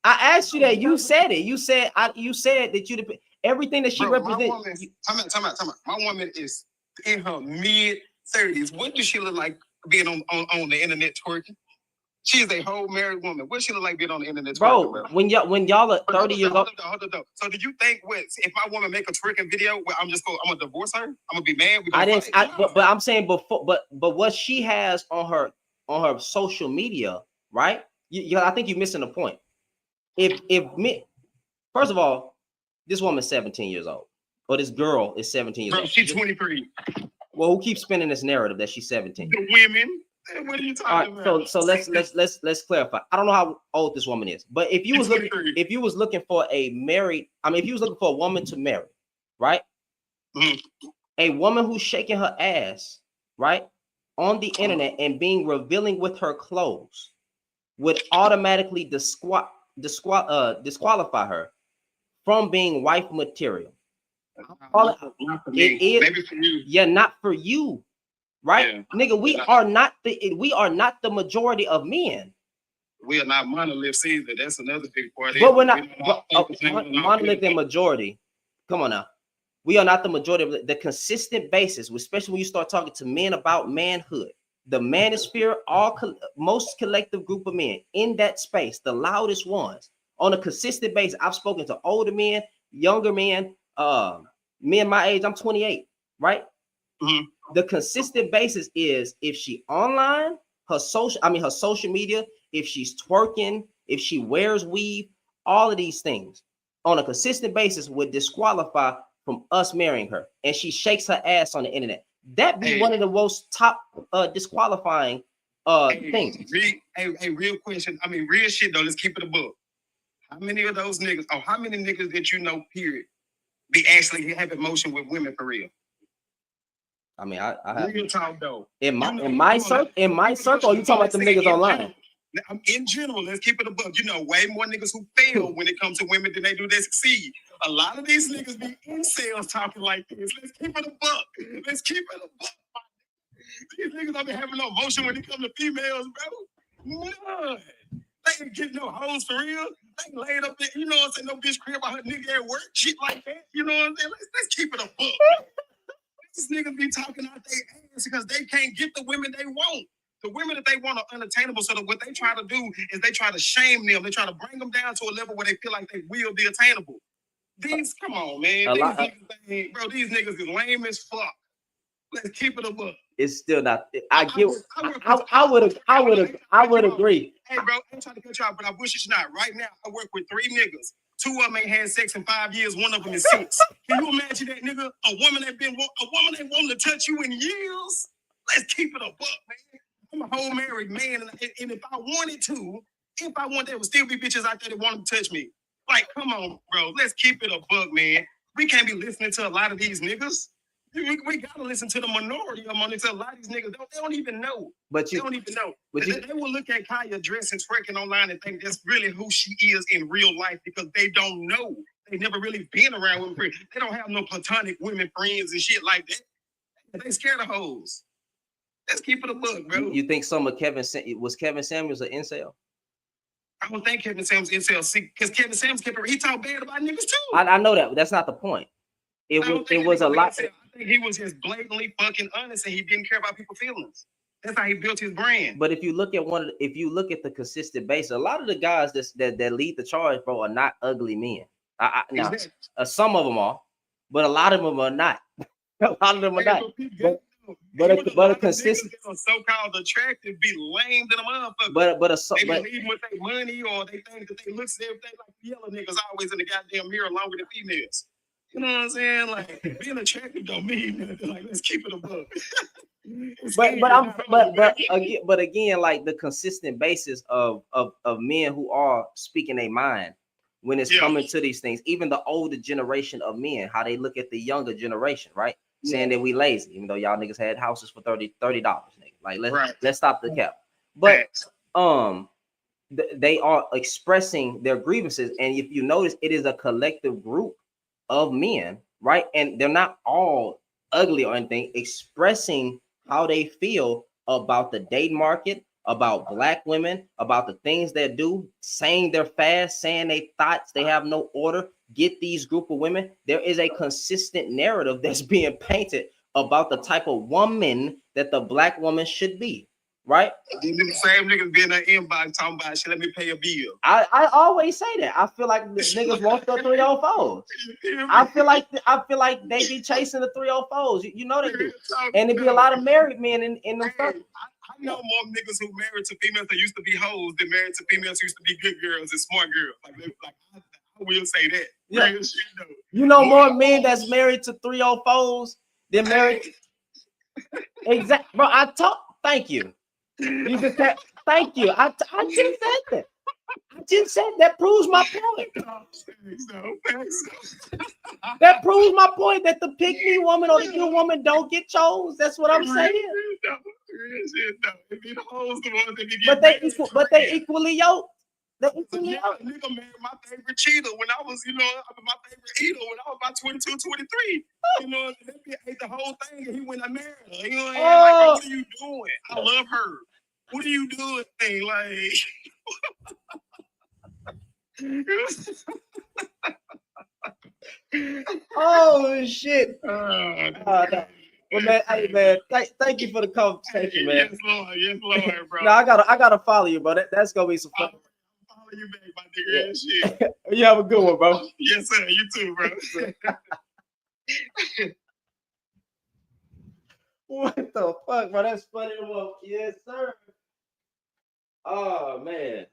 I asked you that. You said it. You said that you everything that she represents. Time out. My woman is in her mid-30s. What does she look like being on the internet twerking? She is a whole married woman. What she look like being on the internet twerking? Bro, when y'all are 30 years old. Hold on. So do you think if my woman make a twerking video, I'm gonna divorce her? I'm gonna be mad? But I'm saying before, but what she has on her social media, right? I think you're missing the point. If me, first of all, this woman's 17 years old, or this girl is 17 years old. She's 23. Well, who keeps spinning this narrative that she's 17? The women. What are you talking about? So let's clarify. I don't know how old this woman is, but if you was looking for a woman to marry, right? Mm-hmm. A woman who's shaking her ass, right, on the internet and being revealing with her clothes would automatically disqualify her from being wife material. Not for me. Maybe for you. Yeah, not for you, right? Yeah. Nigga, we are not the majority of men. We are not monoliths either. That's another big part. But we're not monolith and majority. Come on now. We are not the majority of the consistent basis, especially when you start talking to men about manhood. The manosphere, most collective group of men in that space, the loudest ones, on a consistent basis. I've spoken to older men, younger men, men my age. I'm 28, right? Mm-hmm. The consistent basis is if she online, her social media, if she's twerking, if she wears weave, all of these things on a consistent basis would disqualify from us marrying her. And she shakes her ass on the internet. That be one of the most top disqualifying things. Real question. I mean, real shit though. Let's keep it a book. How many of those niggas, or how many niggas that you know, period, be actually have emotion with women for real? I mean, I have real talk though. In my circle, you talking about them niggas online? In general, let's keep it a book. You know, way more niggas who fail when it comes to women than they do that succeed. A lot of these niggas be in sales talking like this. Let's keep it a buck. These niggas don't be having no emotion when it comes to females, bro. None. They ain't getting no hoes for real. They laid up there, you know what I'm saying? No bitch crib about her nigga at work, shit like that. You know what I'm saying? Let's keep it a buck. These niggas be talking out their ass because they can't get the women they want. The women that they want are unattainable. So that what they try to do is they try to shame them. They try to bring them down to a level where they feel like they will be attainable. Come on, man. These niggas is lame as fuck. Let's keep it a book. It's still not. I would agree. Hey, bro, I ain't trying to cut you out, but I wish it's not. Right now, I work with 3 niggas. 2 of them ain't had sex in 5 years. 1 of them is 6. Can you imagine that, nigga? A woman that wanted to touch you in years. Let's keep it a buck, man. I'm a whole married man, and if I wanted, there would still be bitches out there that want to touch me. Like, come on, bro. Let's keep it a buck, man. We can't be listening to a lot of these niggas. We gotta listen to the minority among us. A lot of these niggas they don't even know. They don't even know. They will look at Kaya dressing, twerking online and think that's really who she is in real life because they don't know. They never really been around women friends. They don't have no platonic women friends and shit like that. They scared of hoes. Let's keep it a book, bro. You think some of Kevin Samuels an incel? I don't think Kevin Samuels incel. Because Kevin Samuels he talk bad about niggas too. I know that, but that's not the point. It was a lot. I think he was just blatantly fucking honest, and he didn't care about people's feelings. That's how he built his brand. But if you look at the consistent base, a lot of the guys that lead the charge, bro, are not ugly men. Some of them are, but a lot of them are not. A lot of them are not. But a consistent so-called attractive be lame than a motherfucker. They leave with their money or they think that they look everything like yellow niggas always in the goddamn mirror longer than females. You know what I'm saying? Like being attractive don't mean nothing. Like let's keep it a book. but again, like the consistent basis of men who are speaking their mind when it's coming to these things, even the older generation of men, how they look at the younger generation, right? Saying that we lazy, even though y'all niggas had houses for $30, nigga. Like let's stop the cap. But they are expressing their grievances, and if you notice, it is a collective group of men, right? And they're not all ugly or anything, expressing how they feel about the dating market, about black women, about the things they do, saying they're fast, saying they thoughts, they have no order, get these group of women. There is a consistent narrative that's being painted about the type of woman that the black woman should be, right? These same niggas be in that inbox talking about shit, let me pay a bill. I always say that. I feel like the niggas want the 304s. I feel like they be chasing the 304s. You know they do. And it be a lot of married men in the stuff. I know more niggas who married to females that used to be hoes than married to females who used to be good girls and smart girls. Like I will say that. Yeah. Real shit, though. You know more men that's married to 304s than married. Exactly, bro. Thank you. You just said thank you. I just said that. I just said that proves my point. That proves my point that the pick me woman or the good woman don't get chose. That's what I'm saying. But they equally yoked. They equally yoked. Nigga married my favorite cheater when I was, my favorite eater when I was about 22, 23. That bitch ate the whole thing and he went and married her. Like, bro, what are you doing? I love her. What are you doing? Like, oh shit. Well, man, hey man, thank you for the conversation, man. Yes, Lord, bro. No, I gotta follow you, bro. That's gonna be some fun. I'll follow you back, my nigga. Shit. You have a good one, bro. Yes, sir. You too, bro. What the fuck, bro? That's funny. Yes, sir. Oh man.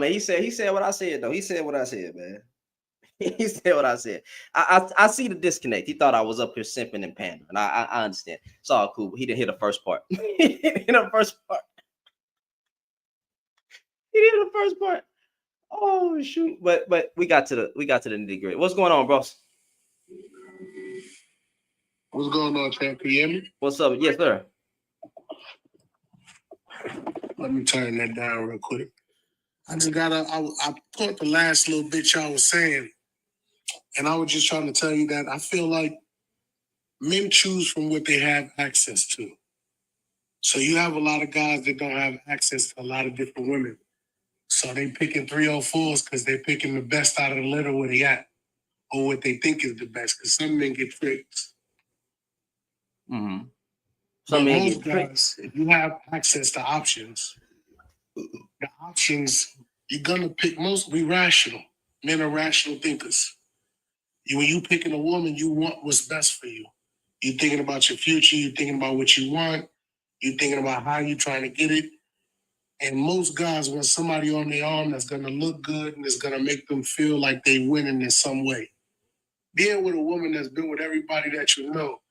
He said what I said though. He said what I said, man. He said what I said. I see the disconnect. He thought I was up here simping and pandering. I understand. It's all cool. But he didn't hear the first part. He didn't hear the first part. Oh shoot. But we got to the nitty gritty. What's going on, bros? What's going on, champ? Can you hear me? What's up? Yes, sir. Let me turn that down real quick. I caught the last little bit y'all was saying, and I was just trying to tell you that I feel like men choose from what they have access to. So you have a lot of guys that don't have access to a lot of different women. So they picking 304s because they're picking the best out of the litter where they at, or what they think is the best, because some men get tricked. Mm-hmm. But most guys, if you have access to options, the options, you're gonna pick we rational. Men are rational thinkers. When you picking a woman, you want what's best for you. You're thinking about your future, you're thinking about what you want, you're thinking about how you're trying to get it. And most guys want somebody on their arm that's gonna look good and is gonna make them feel like they winning in some way. Being with a woman that's been with everybody that you know,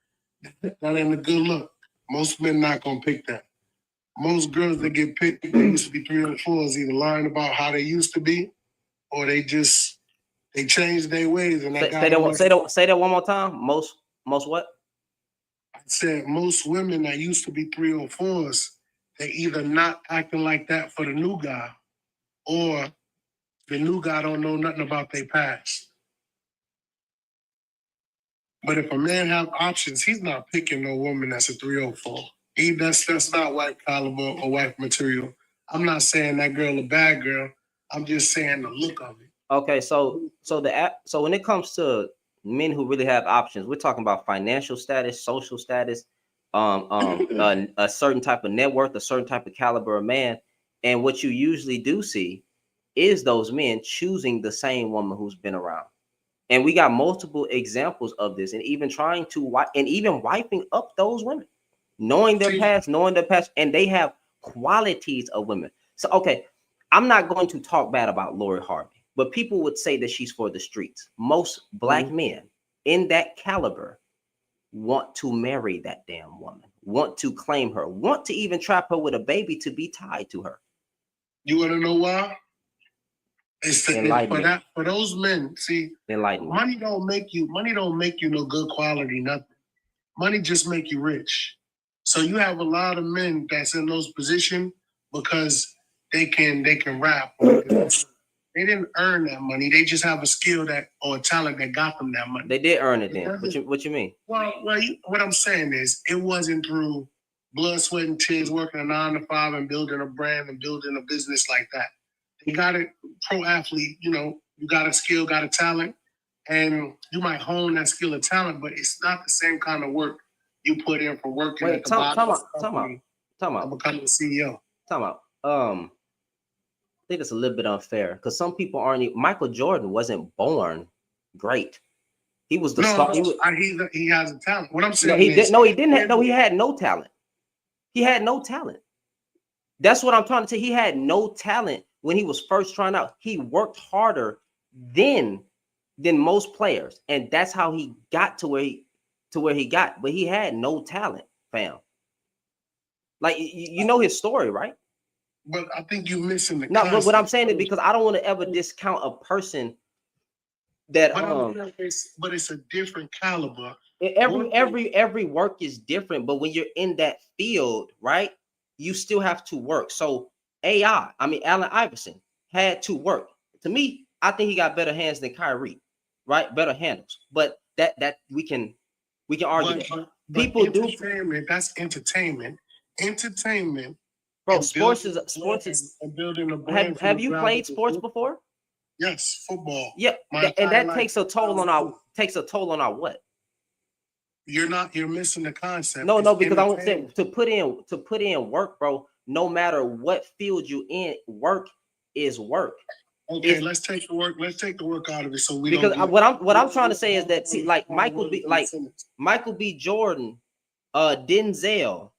that ain't a good look. Most men not gonna pick that. Most girls that get picked, they used to be 304s, either lying about how they used to be, or they changed their ways. And say that one more time. Most what? I said most women that used to be 304s, they either not acting like that for the new guy, or the new guy don't know nothing about their past. But if a man have options, he's not picking no woman that's a 304. That's not white caliber or white material. I'm not saying that girl a bad girl. I'm just saying the look of it. Okay, so when it comes to men who really have options, we're talking about financial status, social status, a certain type of net worth, a certain type of caliber of man. And what you usually do see is those men choosing the same woman who's been around. And we got multiple examples of this, and even trying to wiping up those women, knowing their past, and they have qualities of women. So, okay, I'm not going to talk bad about Lori Harvey, but people would say that she's for the streets. Most black men in that caliber want to marry that damn woman, want to claim her, want to even trap her with a baby to be tied to her. You want to know why? For those men, see, money don't make you no good quality, nothing. Money just make you rich. So you have a lot of men that's in those positions because they can rap, They didn't earn that money. They just have a skill that or a talent that got them that money. They did earn it then. What you mean? Well, what I'm saying is it wasn't through blood, sweat, and tears, working a 9 to 5 and building a brand and building a business like that. You got it, pro athlete, you know, you got a skill, got a talent, and you might hone that skill and talent, but it's not the same kind of work you put in for working at the bottom of the company and becoming a CEO. Time out. I think it's a little bit unfair because some people aren't. Michael Jordan wasn't born great. He was the star. He has a talent. What I'm saying he had no talent. He had no talent. That's what I'm trying to say. He had no talent when he was first trying out. He worked harder than most players, and that's how he got to where he got. But he had no talent, fam. Like you know his story, right? But I think you're missing the. No, but what I'm saying is because I don't want to ever discount a person that. But it's a different caliber. Every work is different, but when you're in that field, right, you still have to work. So Allen Iverson had to work. To me, I think he got better hands than Kyrie, right? Better handles. But that we can argue. But people do. That's entertainment. Entertainment. Bro, sports is and building a brand. Have you played sports before? Yes, football. Yeah, and that takes a toll on our what? You're missing the concept. No, because I want to say to put in work, bro. No matter what field you in, work is work. Okay, let's take the work out of it. So what I'm trying to say is that like Michael B. Jordan, Denzel,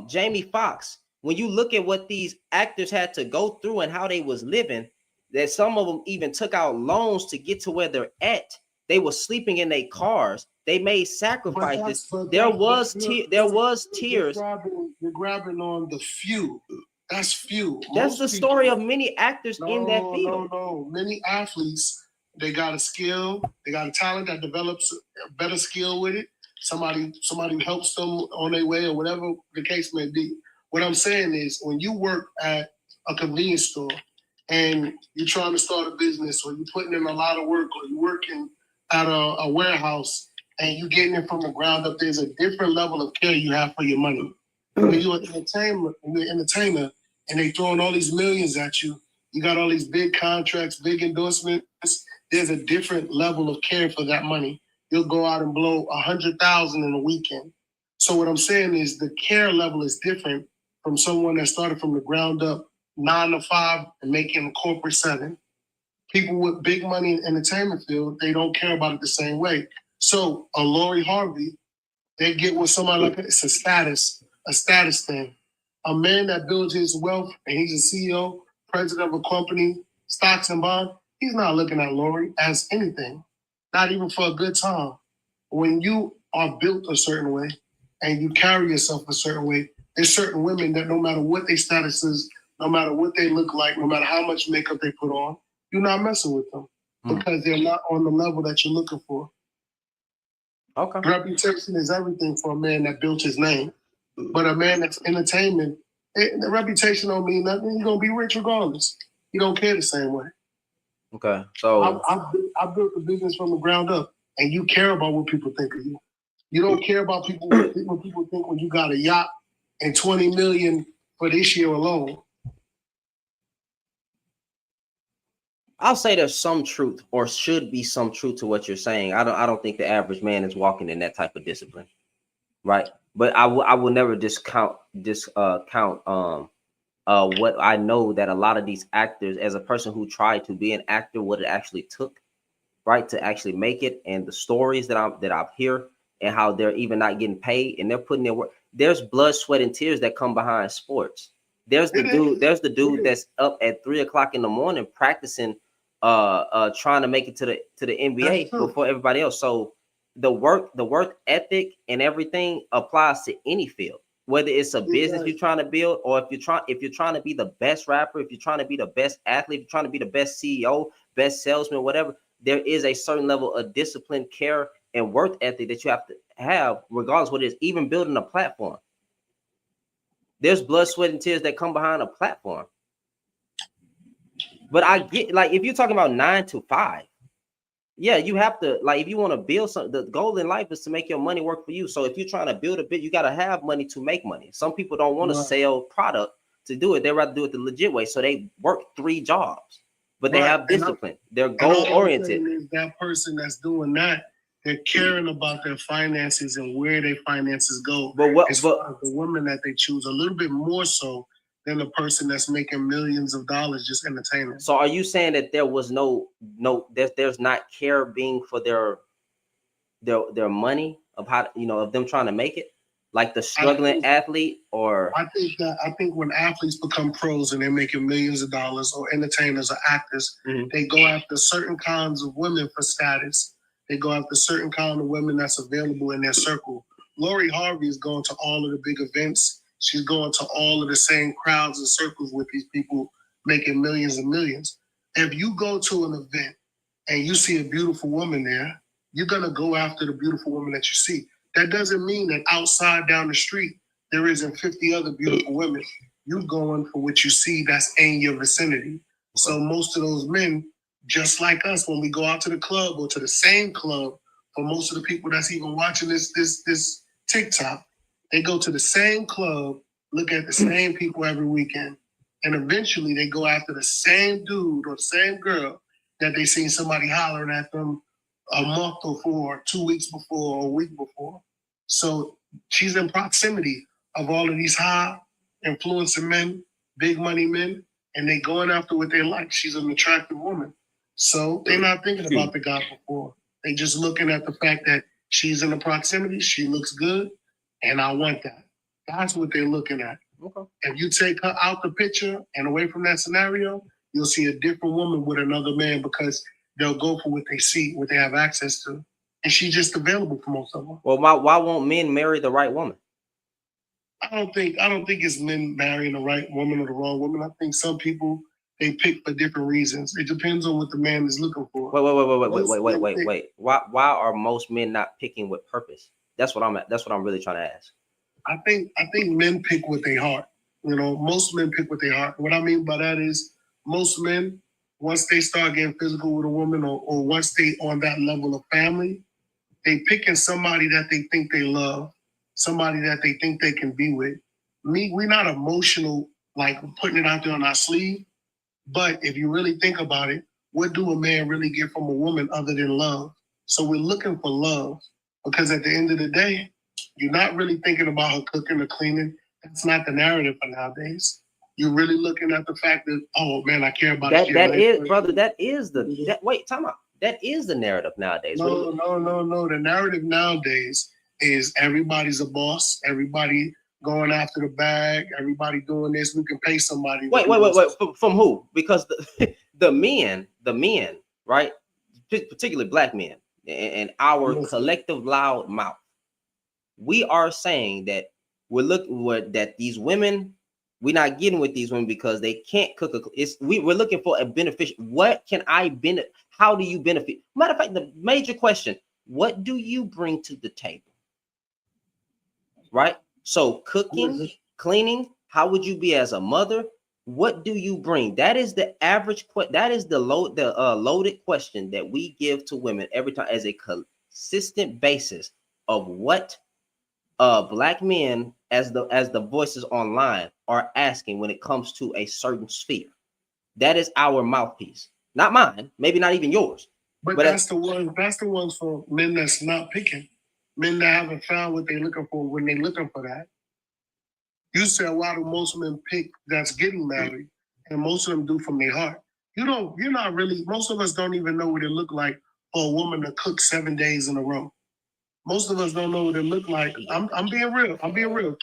Jamie Foxx. When you look at what these actors had to go through and how they was living, that some of them even took out loans to get to where they're at. They were sleeping in their cars. They made sacrifices. There was tears. You're grabbing on the few. That's few. That's the story of many actors in that field. No. Many athletes, they got a skill, they got a talent that develops a better skill with it. Somebody helps them on their way or whatever the case may be. What I'm saying is when you work at a convenience store and you're trying to start a business or you're putting in a lot of work or you're working at a warehouse and you're getting it from the ground up, there's a different level of care you have for your money. When you're an entertainer and they throwing all these millions at you, you got all these big contracts, big endorsements, there's a different level of care for that money. You'll go out and blow $100,000 in a weekend. So what I'm saying is the care level is different from someone that started from the ground up 9 to 5 and making a corporate 7. People with big money in the entertainment field, they don't care about it the same way. So a Lori Harvey, they get with somebody like it's a status thing. A man that builds his wealth and he's a CEO, president of a company, stocks and bonds, he's not looking at Lori as anything, not even for a good time. When you are built a certain way and you carry yourself a certain way, there's certain women that no matter what their status is, no matter what they look like, no matter how much makeup they put on, you're not messing with them because they're not on the level that you're looking for. Okay. Reputation is everything for a man that built his name. But a man that's entertainment, the reputation don't mean nothing. You're going to be rich regardless. You don't care the same way. Okay. So I built the business from the ground up, and you care about what people think of you. You don't care about what people think when you got a yacht and $20 million for this year alone. I'll say there's some truth, or should be some truth to what you're saying. I don't think the average man is walking in that type of discipline, right? But I will never discount what I know that a lot of these actors, as a person who tried to be an actor, what it actually took, right, to actually make it, and the stories that I've heard, and how they're even not getting paid, and they're putting their work. There's blood, sweat, and tears that come behind sports. There's the dude that's up at 3 o'clock in the morning practicing, trying to make it to the NBA before everybody else. So the work ethic and everything applies to any field, whether it's a business you're trying to build, or if you're trying to be the best rapper, if you're trying to be the best athlete, if you're trying to be the best CEO, best salesman, whatever. There is a certain level of discipline, care, and work ethic that you have to have, regardless of what it is, even building a platform. There's blood, sweat, and tears that come behind a platform. But I get, like, if you're talking about 9 to 5, yeah, you have to, like, if you want to build something, the goal in life is to make your money work for you. So if you're trying to build a bit, you got to have money to make money. Some people don't want to sell product to do it. They rather do it the legit way. So they work 3 jobs, but they have discipline. They're goal oriented. Is that person that's doing that, they're caring about their finances and where their finances go. But what? As far as the woman that they choose, a little bit more so than the person that's making millions of dollars just entertaining. So are you saying that there was there's not care being for their money, of how, of them trying to make it, like the struggling athlete? Or I think when athletes become pros and they're making millions of dollars, or entertainers or actors, they go after certain kinds of women for status. They go after certain kind of women that's available in their circle. Lori Harvey is going to all of the big events. She's going to all of the same crowds and circles with these people making millions and millions. If you go to an event and you see a beautiful woman there, you're going to go after the beautiful woman that you see. That doesn't mean that outside down the street, there isn't 50 other beautiful women. You're going for what you see that's in your vicinity. So most of those men, just like us, when we go out to the club or to the same club, for most of the people that's even watching this TikTok, they go to the same club, look at the same people every weekend, and eventually they go after the same dude or the same girl that they seen somebody hollering at them a month before, 2 weeks before, or a week before. So she's in proximity of all of these high influencing men, big money men, and they going after what they like. She's an attractive woman. So they're not thinking about the guy before. They just looking at the fact that she's in the proximity, she looks good, and I want that. That's what they're looking at. Okay. If you take her out the picture and away from that scenario, you'll see a different woman with another man, because they'll go for what they see, what they have access to. And she's just available for most of them. Well, why won't men marry the right woman? I don't think it's men marrying the right woman or the wrong woman. I think some people, they pick for different reasons. It depends on what the man is looking for. Wait. Why are most men not picking with purpose? That's what I'm really trying to ask. I think men pick with their heart. Most men pick with their heart. What I mean by that is, most men, once they start getting physical with a woman, or once they on that level of family, they picking somebody that they think they love, somebody that they think they can be with. We're not emotional, like putting it out there on our sleeve. But if you really think about it, what do a man really get from a woman other than love? So we're looking for love, because at the end of the day, you're not really thinking about her cooking or cleaning. That's not the narrative for nowadays. You're really looking at the fact that, oh man, I care about that. That is, brother. That is wait, time out. That is the narrative nowadays. No. The narrative nowadays is everybody's a boss. Everybody going after the bag. Everybody doing this. We can pay somebody. Wait. From who? Because the men, right? Particularly black men, and our collective loud mouth, we are saying that that these women, we're not getting with these women because they can't cook. We're looking for a beneficial. What can I benefit? How do you benefit? Matter of fact, the major question: what do you bring to the table? Right. So cooking, cleaning. How would you be as a mother? What do you bring? That is the average. That is the loaded question that we give to women every time, as a consistent basis of what black men, as the voices online, are asking when it comes to a certain sphere. That is our mouthpiece, not mine, maybe not even yours. But that's the ones for men that's not picking, men that haven't found what they're looking for when they're looking for that. You said, why do most men pick that's getting married, and most of them do from their heart? You're not really. Most of us don't even know what it look like for a woman to cook 7 days in a row. Most of us don't know what it look like. I'm being real.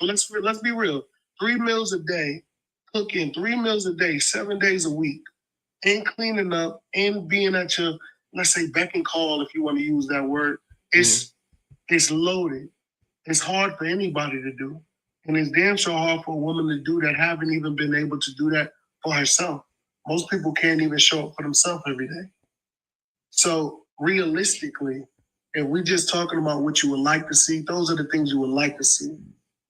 Let's be real. 3 meals a day, cooking 3 meals a day, 7 days a week, and cleaning up, and being at your, let's say, beck and call, if you want to use that word. It's loaded. It's hard for anybody to do. And it's damn sure hard for a woman to do that, haven't even been able to do that for herself. Most people can't even show up for themselves every day. So realistically, if we're just talking about what you would like to see, those are the things you would like to see.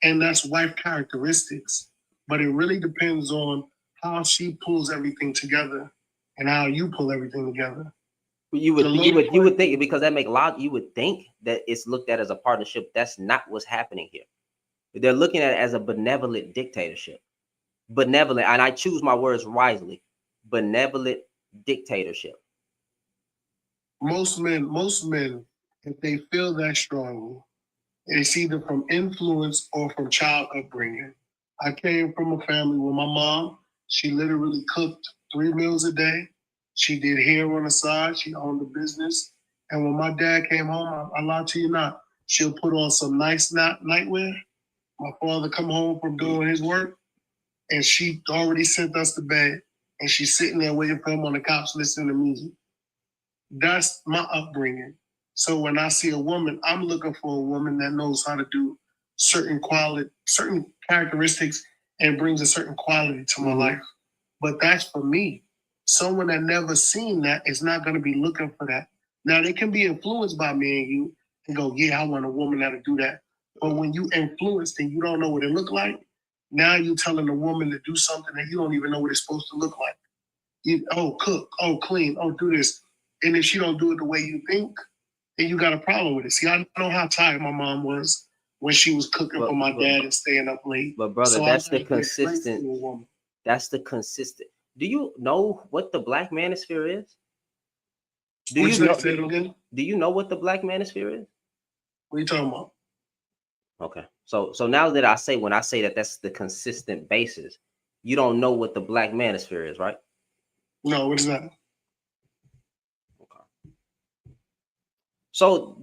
And that's wife characteristics. But it really depends on how she pulls everything together. and how you pull everything together. You would think, because that make logic, you would think that it's looked at as a partnership. That's not what's happening here. They're looking at it as a benevolent dictatorship. Benevolent, and I choose my words wisely. Benevolent dictatorship. Most men, if they feel that strongly, it's either from influence or from child upbringing. I came from a family where my mom, she literally cooked 3 meals a day. She did hair on the side. She owned a business. And when my dad came home, I lie to you not, she'll put on some nice nightwear. My father come home from doing his work, and she already sent us to bed. And she's sitting there waiting for him on the couch listening to music. That's my upbringing. So when I see a woman, I'm looking for a woman that knows how to do certain characteristics and brings a certain quality to my life. But that's for me. Someone that never seen that is not going to be looking for that. Now, they can be influenced by me and you and go, yeah, I want a woman that'll do that. But when you influenced and you don't know what it look like, now you're telling a woman to do something that you don't even know what it's supposed to look like. Cook, clean, do this. And if she don't do it the way you think, then you got a problem with it. See, I know how tired my mom was when she was cooking for my dad and staying up late. But brother, so that's the consistent. That's the consistent. Do you know what the black manosphere is? Do you know what the black manosphere is? What are you talking about? Okay. So now that when I say that that's the consistent basis, you don't know what the black manosphere is, right? No, what is that? Okay. So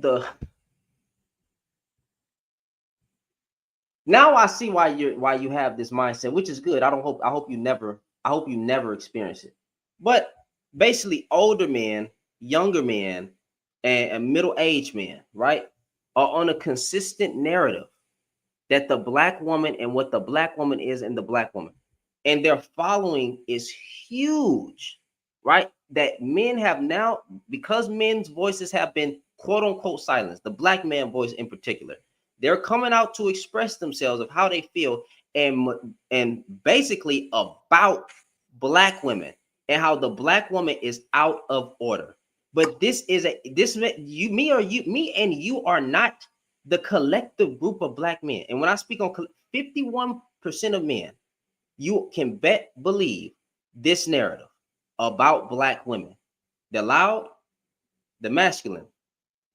now I see why you have this mindset, which is good. I hope you never experience it. But basically, older men, younger men, and middle-aged men, right, are on a consistent narrative that the black woman and what the black woman is and the black woman, and their following is huge, right? That men have now, because men's voices have been quote unquote silenced, the black man voice in particular, they're coming out to express themselves of how they feel and basically about black women and how the black woman is out of order. But me and you are not the collective group of black men. And when I speak on 51% of men, you can believe this narrative about black women. They're loud, they're masculine.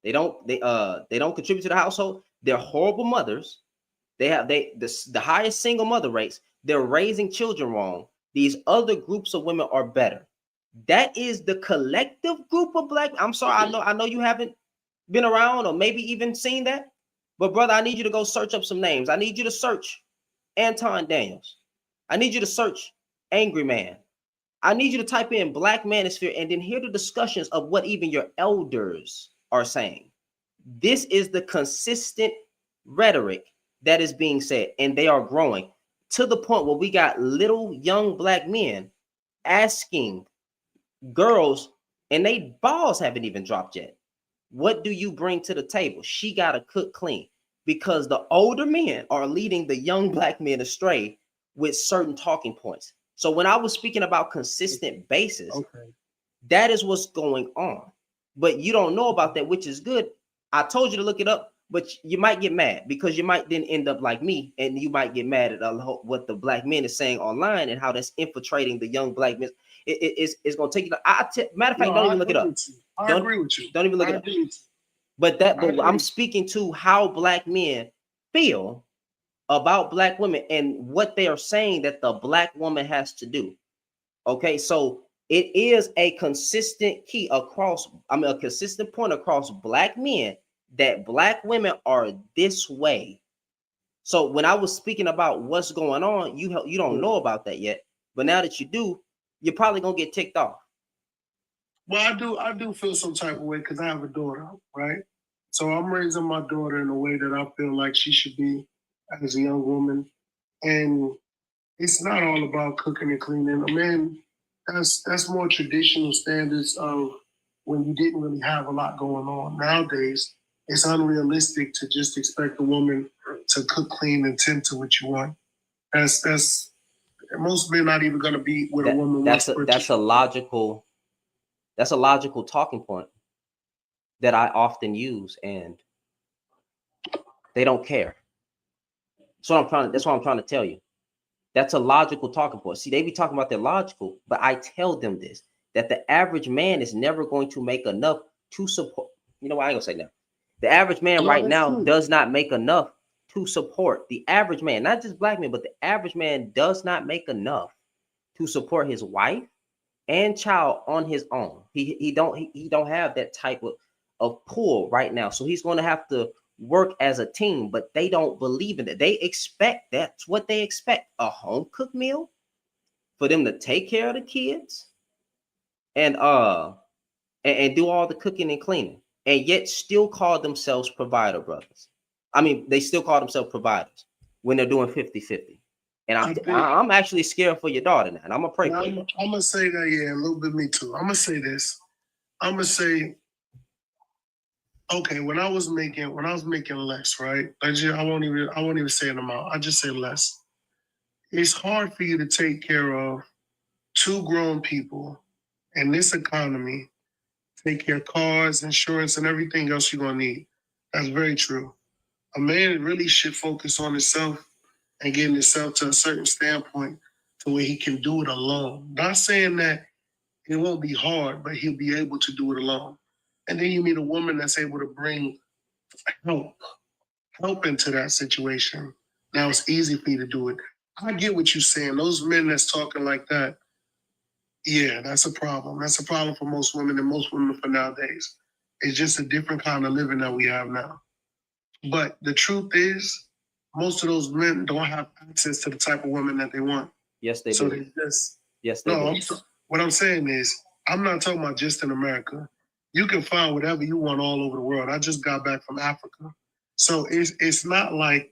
They don't contribute to the household. They're horrible mothers. They have the highest single mother rates. They're raising children wrong. These other groups of women are better. That is the collective group of black. I'm sorry, I know you haven't been around or maybe even seen that. But brother, I need you to go search up some names. I need you to search Anton Daniels. I need you to search Angry Man. I need you to type in black manosphere and then hear the discussions of what even your elders are saying. This is the consistent rhetoric that is being said, and they are growing to the point where we got little young black men asking girls, and they balls haven't even dropped yet, what do you bring to the table? She got to cook clean, because the older men are leading the young black men astray with certain talking points. So when I was speaking about consistent basis, that is what's going on. But you don't know about that, which is good. I told you to look it up, but you might get mad because you might then end up like me, and you might get mad at what the black men is saying online and how that's infiltrating the young black men. It's going to take you. Matter of fact, don't even look it up. I agree with you. Don't even look it up. But I'm speaking to how black men feel about black women and what they are saying that the black woman has to do. Okay, so it is a consistent key a consistent point across black men that black women are this way. So when I was speaking about what's going on, you don't know about that yet, but now that you do, you're probably gonna get ticked off. Well, I do feel some type of way because I have a daughter, right? So I'm raising my daughter in a way that I feel like she should be as a young woman. And it's not all about cooking and cleaning. I mean, that's more traditional standards of when you didn't really have a lot going on. Nowadays, it's unrealistic to just expect a woman to cook, clean, and tend to what you want. That's most men not even going to be with a woman. That's a logical That's a logical talking point that I often use, and they don't care. That's what I'm trying to tell you. That's a logical talking point. See, they be talking about their logical, but I tell them this, that the average man is never going to make enough to support. You know what? I ain't gonna say that. The average man No, right that's now true. does not make enough to support the average man, not just black men, but the average man does not make enough to support his wife and child on his own. He don't have that type of pull right now. So he's going to have to work as a team, but they don't believe in it. They expect, that's what they expect, a home cooked meal for them to take care of the kids and do all the cooking and cleaning, and yet still call themselves provider brothers. I mean, they still call themselves providers when they're doing 50-50. And I'm actually scared for your daughter now, and I'm gonna pray for you. I'm gonna say that, yeah, a little bit me too. I'm gonna say this. I'm gonna say, okay, when I was making less, right? I won't even say an amount. I just say less. It's hard for you to take care of two grown people in this economy, take care of cars, insurance, and everything else you're gonna need. That's very true. A man really should focus on himself and getting himself to a certain standpoint to where he can do it alone. Not saying that it won't be hard, but he'll be able to do it alone. And then you meet a woman that's able to bring help into that situation. Now it's easy for you to do it. I get what you're saying. Those men that's talking like that, yeah, that's a problem. That's a problem for most women and most women for nowadays. It's just a different kind of living that we have now. But the truth is, most of those men don't have access to the type of women that they want. Yes, they So do. they just Yes, they do. What I'm saying is, I'm not talking about just in America. You can find whatever you want all over the world. I just got back from Africa. So it's not like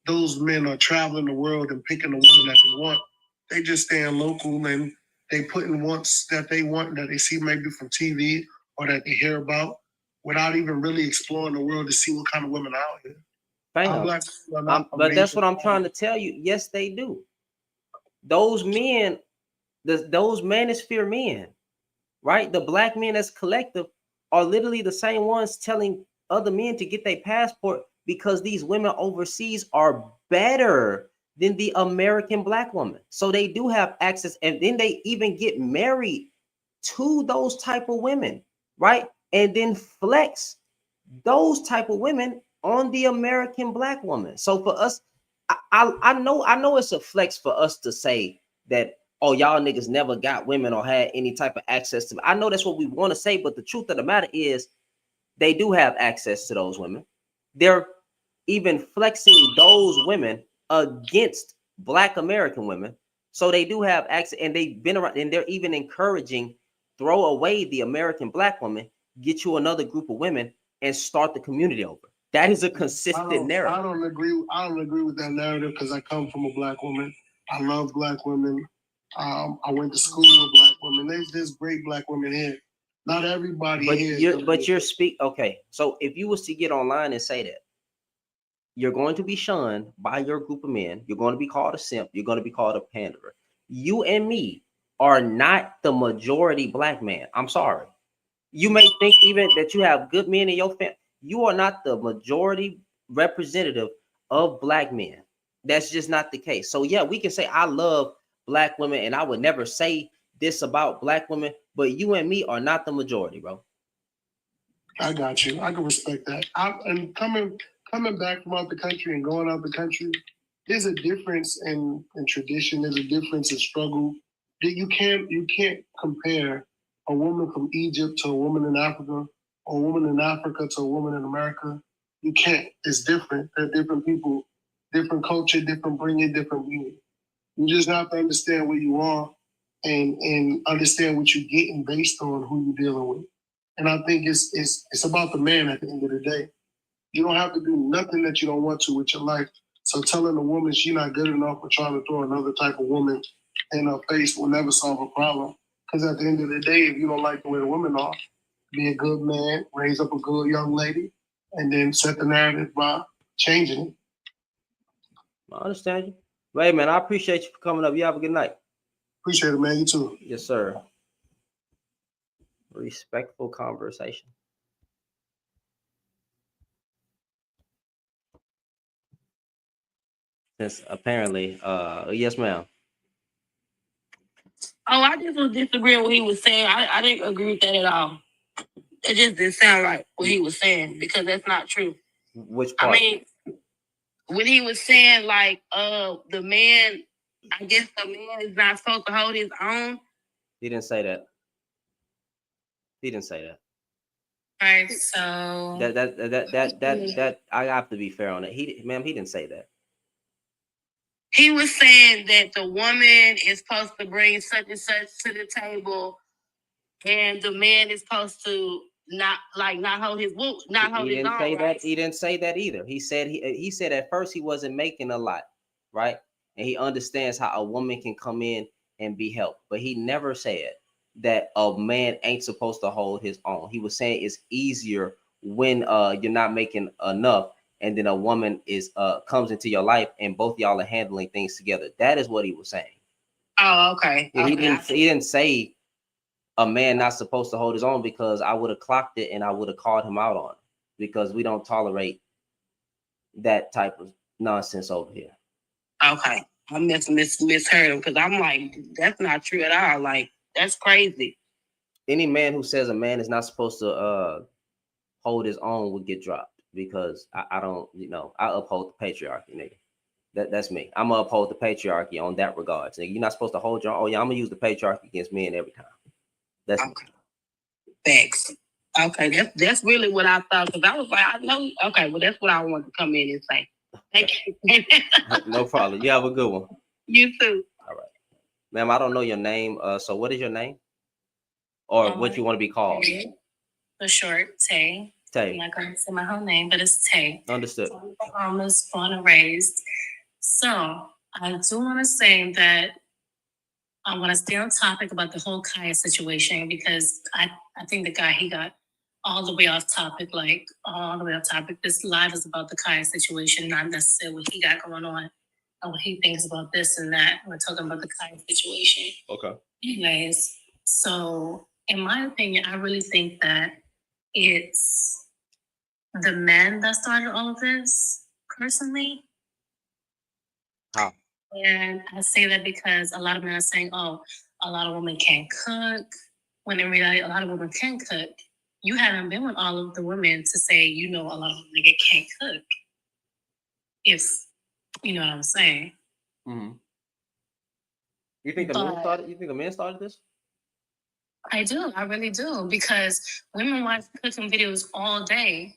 those men are traveling the world and picking the woman that they want. They just staying local and they put in wants that they want, that they see maybe from TV or that they hear about, without even really exploring the world to see what kind of women are out here. But that's what I'm trying to tell you. Yes, they do. Those men, those manosphere men, right? The black men as collective are literally the same ones telling other men to get their passport because these women overseas are better than the American black woman. So they do have access, and then they even get married to those type of women, right? And then flex those type of women on the American black woman. So for us, I know it's a flex for us to say that, oh, y'all niggas never got women or had any type of access to. I know that's what we want to say, but the truth of the matter is they do have access to those women. They're even flexing those women against black American women. So they do have access, and they've been around, and they're even encouraging, throw away the American black woman, get you another group of women, and start the community over. That is a consistent narrative. I don't agree with that narrative because I come from a black woman. I love black women. I went to school with black women. There's great black women here. Not everybody here. Okay. So if you was to get online and say that, you're going to be shunned by your group of men. You're going to be called a simp. You're going to be called a panderer. You and me are not the majority black man. I'm sorry. You may think even that you have good men in your family. You are not the majority representative of black men. That's just not the case. So yeah, we can say I love black women, and I would never say this about black women, but you and me are not the majority, bro. I got you. I can respect that. And coming back from out the country and going out the country, there's a difference in tradition. There's a difference in struggle. You can't compare a woman from Egypt to a woman in Africa, or a woman in Africa to a woman in America. You can't. It's different. They're different people, different culture, different bringing, different being. You just have to understand where you are and understand what you're getting based on who you're dealing with. And I think it's about the man at the end of the day. You don't have to do nothing that you don't want to with your life. So telling a woman she's not good enough or trying to throw another type of woman in her face will never solve a problem. Because at the end of the day, if you don't like the way the women are, be a good man, raise up a good young lady, and then set the narrative by changing it. I understand you. Hey, man, I appreciate you for coming up. You have a good night. Appreciate it, man. You too. Yes, sir. Respectful conversation. Since apparently, yes, ma'am. Oh, I just was disagreeing with what he was saying. I didn't agree with that at all. It just didn't sound like what he was saying because that's not true. Which part? I mean, when he was saying like, the man, I guess the man is not supposed to hold his own. He didn't say that. He didn't say that. All right, so That I have to be fair on it. He didn't say that. He was saying that the woman is supposed to bring such and such to the table, and the man is supposed to not hold his own. He didn't say that either. He said at first he wasn't making a lot, right? And he understands how a woman can come in and be helped, but he never said that a man ain't supposed to hold his own. He was saying it's easier when you're not making enough, and then a woman is comes into your life and both y'all are handling things together. That is what he was saying. Oh, okay. Yeah, he didn't say a man not supposed to hold his own, because I would have clocked it and I would have called him out on it, because we don't tolerate that type of nonsense over here. Okay. I misheard him because I'm like, that's not true at all. Like, that's crazy. Any man who says a man is not supposed to hold his own would get dropped, because I don't, I uphold the patriarchy, nigga. That's me. I'm gonna uphold the patriarchy on that regards. Nigga, you're not supposed to hold your own. Oh yeah, I'm gonna use the patriarchy against men every time. That's okay. Thanks. Okay, that's really what I thought, because I was like, I know. Okay, well, that's what I wanted to come in and say. Thank you. No problem. You have a good one. You too. All right, ma'am. I don't know your name. So what is your name, or what you want to be called? For short, Tay. Tay. I'm not going to say my whole name, but it's Tay. Understood. So I'm Bahamas, born and raised. So I do want to say that I want to stay on topic about the whole Kaya situation, because I think the guy, he got all the way off topic, like all the way off topic. This live is about the Kaya situation, not necessarily what he got going on and what he thinks about this and that. We're talking about the Kaya situation. Okay. Anyways, so in my opinion, I really think that it's the men that started all of this, personally. How? And I say that because a lot of men are saying, oh, a lot of women can't cook, when in reality, a lot of women can cook. You haven't been with all of the women to say, a lot of women that can't cook. If you know what I'm saying. Mm-hmm. You think the men started this? I do. I really do. Because women watch cooking videos all day.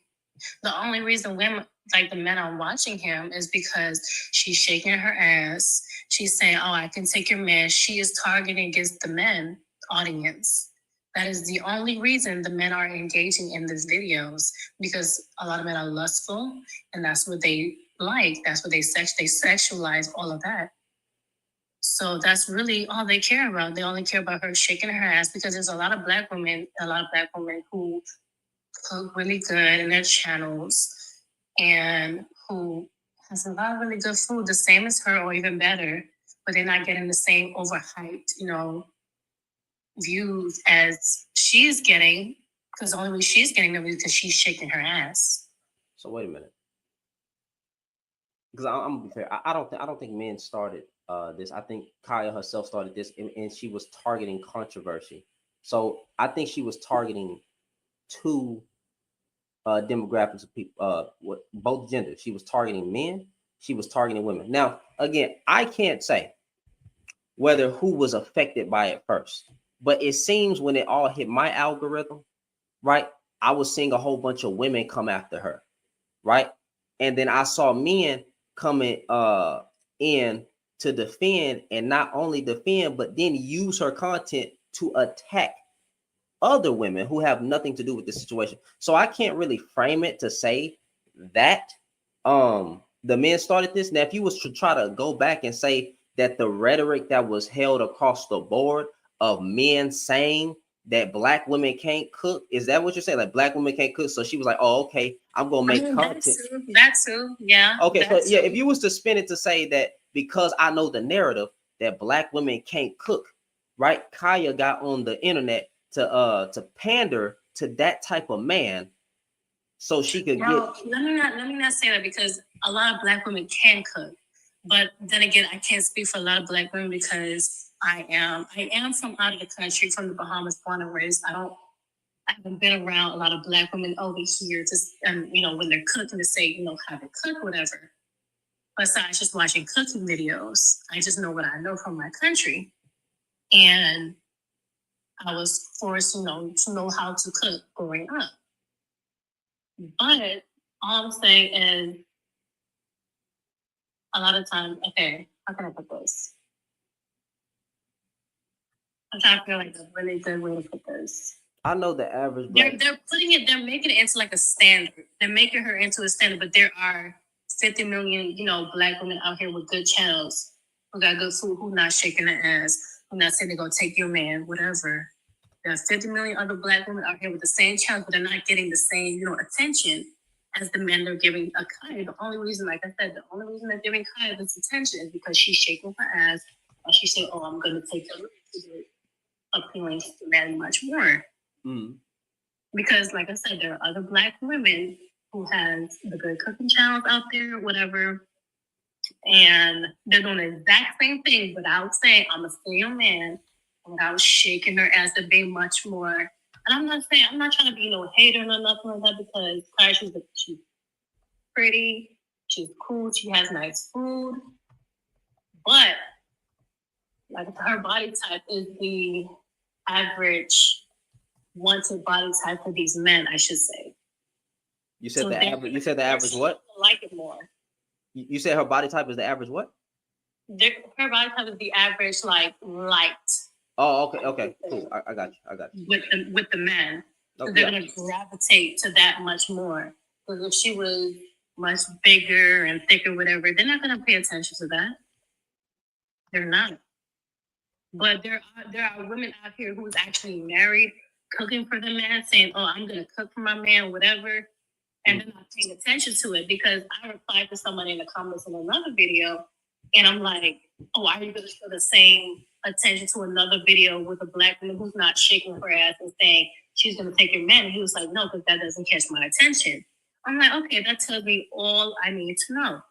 The only reason women, like the men are watching him, is because she's shaking her ass. She's saying, oh, I can take your man. She is targeting against the men audience. That is the only reason the men are engaging in these videos, because a lot of men are lustful, and that's what they like. That's what they sexualize all of that. So that's really all they care about. They only care about her shaking her ass, because there's a lot of black women who cook really good in their channels and who has a lot of really good food, the same as her or even better, but they're not getting the same overhyped, views as she's getting, because the only way she's getting them is because she's shaking her ass. So wait a minute, because I'm gonna be fair. I don't think men started this. I think Kaya herself started this, and she was targeting controversy. So I think she was targeting two demographics of people, both genders. She was targeting men. She was targeting women. Now, again, I can't say whether who was affected by it first, but it seems when it all hit my algorithm, right, I was seeing a whole bunch of women come after her, right, and then I saw men coming in to defend, and not only defend, but then use her content to attack other women who have nothing to do with the situation. So I can't really frame it to say that the men started this. Now, if you was to try to go back and say that the rhetoric that was held across the board of men saying that black women can't cook, is that what you're saying? Like black women can't cook, so she was like, oh, okay, I'm gonna make content. That too, yeah. Okay, so yeah, if you was to spin it to say that because I know the narrative that black women can't cook, right? Kaya got on the internet to pander to that type of man so she could Bro, let me not say that, because a lot of Black women can cook. But then again, I can't speak for a lot of Black women because I am from out of the country, from the Bahamas, born and raised. I haven't been around a lot of Black women over here, just when they're cooking, to say how to cook, whatever. Besides just watching cooking videos, I just know what I know from my country, and I was forced, to know how to cook growing up. But all I'm saying is, a lot of times, okay, how can I put this? I'm trying to feel like a really good way to put this. I know the average They're Black. they're making it into like a standard. They're making her into a standard, but there are 50 million, Black women out here with good channels who got good food, who not shaking their ass, who not saying they're gonna take your man, whatever. There are 50 million other Black women out here with the same channels, but they're not getting the same, attention as the men they're giving a Kaya. The only reason, like I said, they're giving Kaya this attention is because she's shaking her ass and she said, "Oh, I'm gonna take her," appealing to the man much more. Because, like I said, there are other Black women who has the good cooking channels out there, whatever, and they're doing the exact same thing without saying, "I'm a stay man," without shaking her ass and being much more. And I'm not trying to be no hater or nothing like that, because Kaya, she's pretty, she's cool, she has nice food, but like her body type is the average wanted body type for these men, I should say. You said the average. You said the average what? Like it more. You said her body type is the average what? Her body type is the average, like, light. Oh, okay, cool. I got you. With the men, Okay, they're gonna gravitate to that much more. Because if she was much bigger and thicker, whatever, they're not gonna pay attention to that. They're not. But there are women out here who's actually married, cooking for the man, saying, "Oh, I'm gonna cook for my man," whatever, and they're not paying attention to it. Because I replied to someone in the comments in another video, and I'm like, "Oh, are you gonna show the same attention to another video with a Black woman who's not shaking her ass and saying she's gonna take your man?" And he was like, "No, because that doesn't catch my attention." I'm like, okay, that tells me all I need to know.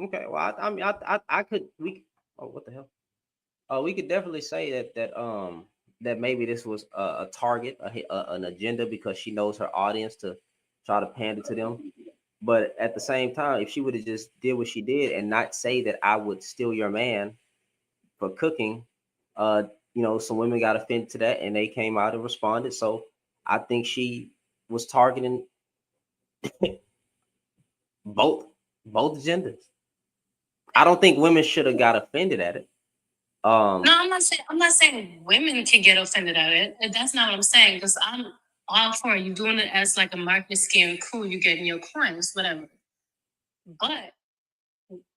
Okay, well, I mean, what the hell? We could definitely say that maybe this was a target, an agenda, because she knows her audience to try to pander to them. But at the same time, if she would have just did what she did and not say that I would steal your man for cooking, some women got offended to that and they came out and responded. So I think she was targeting both genders. I don't think women should have got offended at it. No, I'm not saying women can get offended at it. That's not what I'm saying, because I'm all for you doing it as like a marketing scheme. Cool, you getting your coins, whatever. But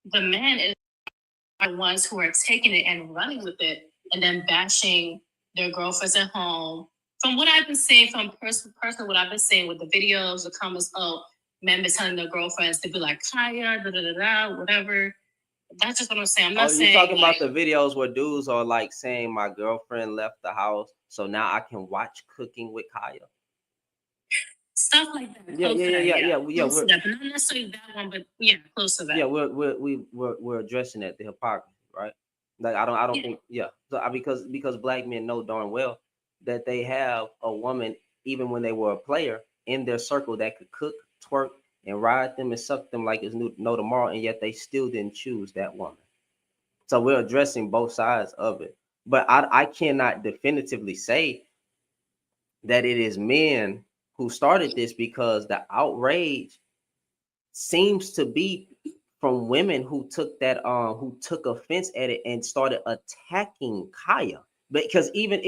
the men are the ones who are taking it and running with it, and then bashing their girlfriends at home. From what I've been seeing, from personally, what I've been seeing with the videos, the comments, men be telling their girlfriends to be like Kaya, whatever. That's just what I'm saying. I'm not saying. You're talking about the videos where dudes are like saying, "My girlfriend left the house, so now I can watch cooking with Kaya." Stuff like that. Yeah. Close to that, but not necessarily that one, but yeah, close to that. Yeah, we're addressing that, the hypocrisy, right? Like I don't think So because Black men know darn well that they have a woman, even when they were a player, in their circle that could cook, twerk, and ride them and suck them like it's no tomorrow, and yet they still didn't choose that woman. So we're addressing both sides of it. But I cannot definitively say that it is men who started this, because the outrage seems to be from women who took offense at it and started attacking Kaya. Because even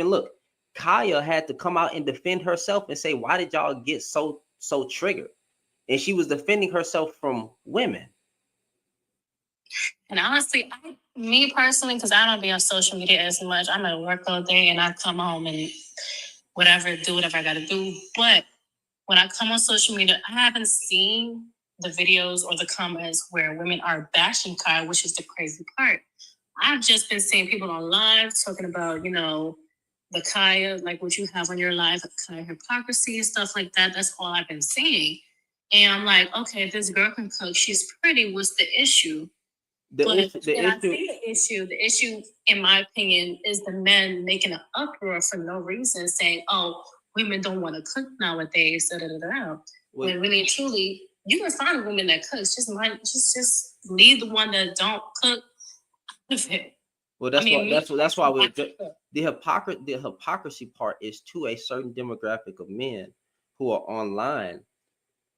look, Kaya had to come out and defend herself and say, "Why did y'all get so triggered?" And she was defending herself from women. And honestly, me personally, because I don't be on social media as much, I'm at work all day and I come home and do whatever I got to do. But when I come on social media, I haven't seen the videos or the comments where women are bashing Kaya, which is the crazy part. I've just been seeing people on live talking about, the Kaya, like what you have on your live, Kaya hypocrisy and stuff like that. That's all I've been seeing. And I'm like, okay, if this girl can cook, she's pretty. What's the issue? I see the issue, in my opinion, is the men making an uproar for no reason, saying, "Oh, women don't want to cook nowadays." When really and truly, you can find a woman that cooks. Just leave the one that don't cook out of it. Well, that's why the hypocrisy part is to a certain demographic of men who are online,